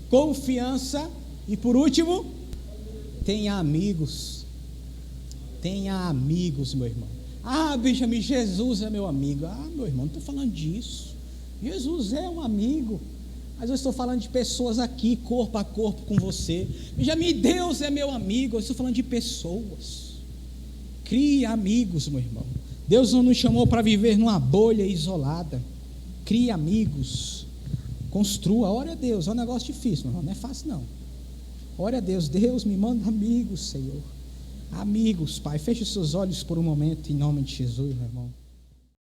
confiança e, por último, tenha amigos. Tenha amigos, meu irmão. Ah, Benjamin, Jesus é meu amigo. Ah, meu irmão, não estou falando disso. Jesus é um amigo, mas eu estou falando de pessoas aqui, corpo a corpo com você. Benjamin, Deus é meu amigo. Eu estou falando de pessoas. Crie amigos, meu irmão. Deus não nos chamou para viver numa bolha isolada. Crie amigos, construa, ore a Deus. É um negócio difícil, não é fácil não. Ore a Deus, Deus me manda amigos, Senhor. Amigos, Pai, feche os seus olhos por um momento, em nome de Jesus, meu irmão.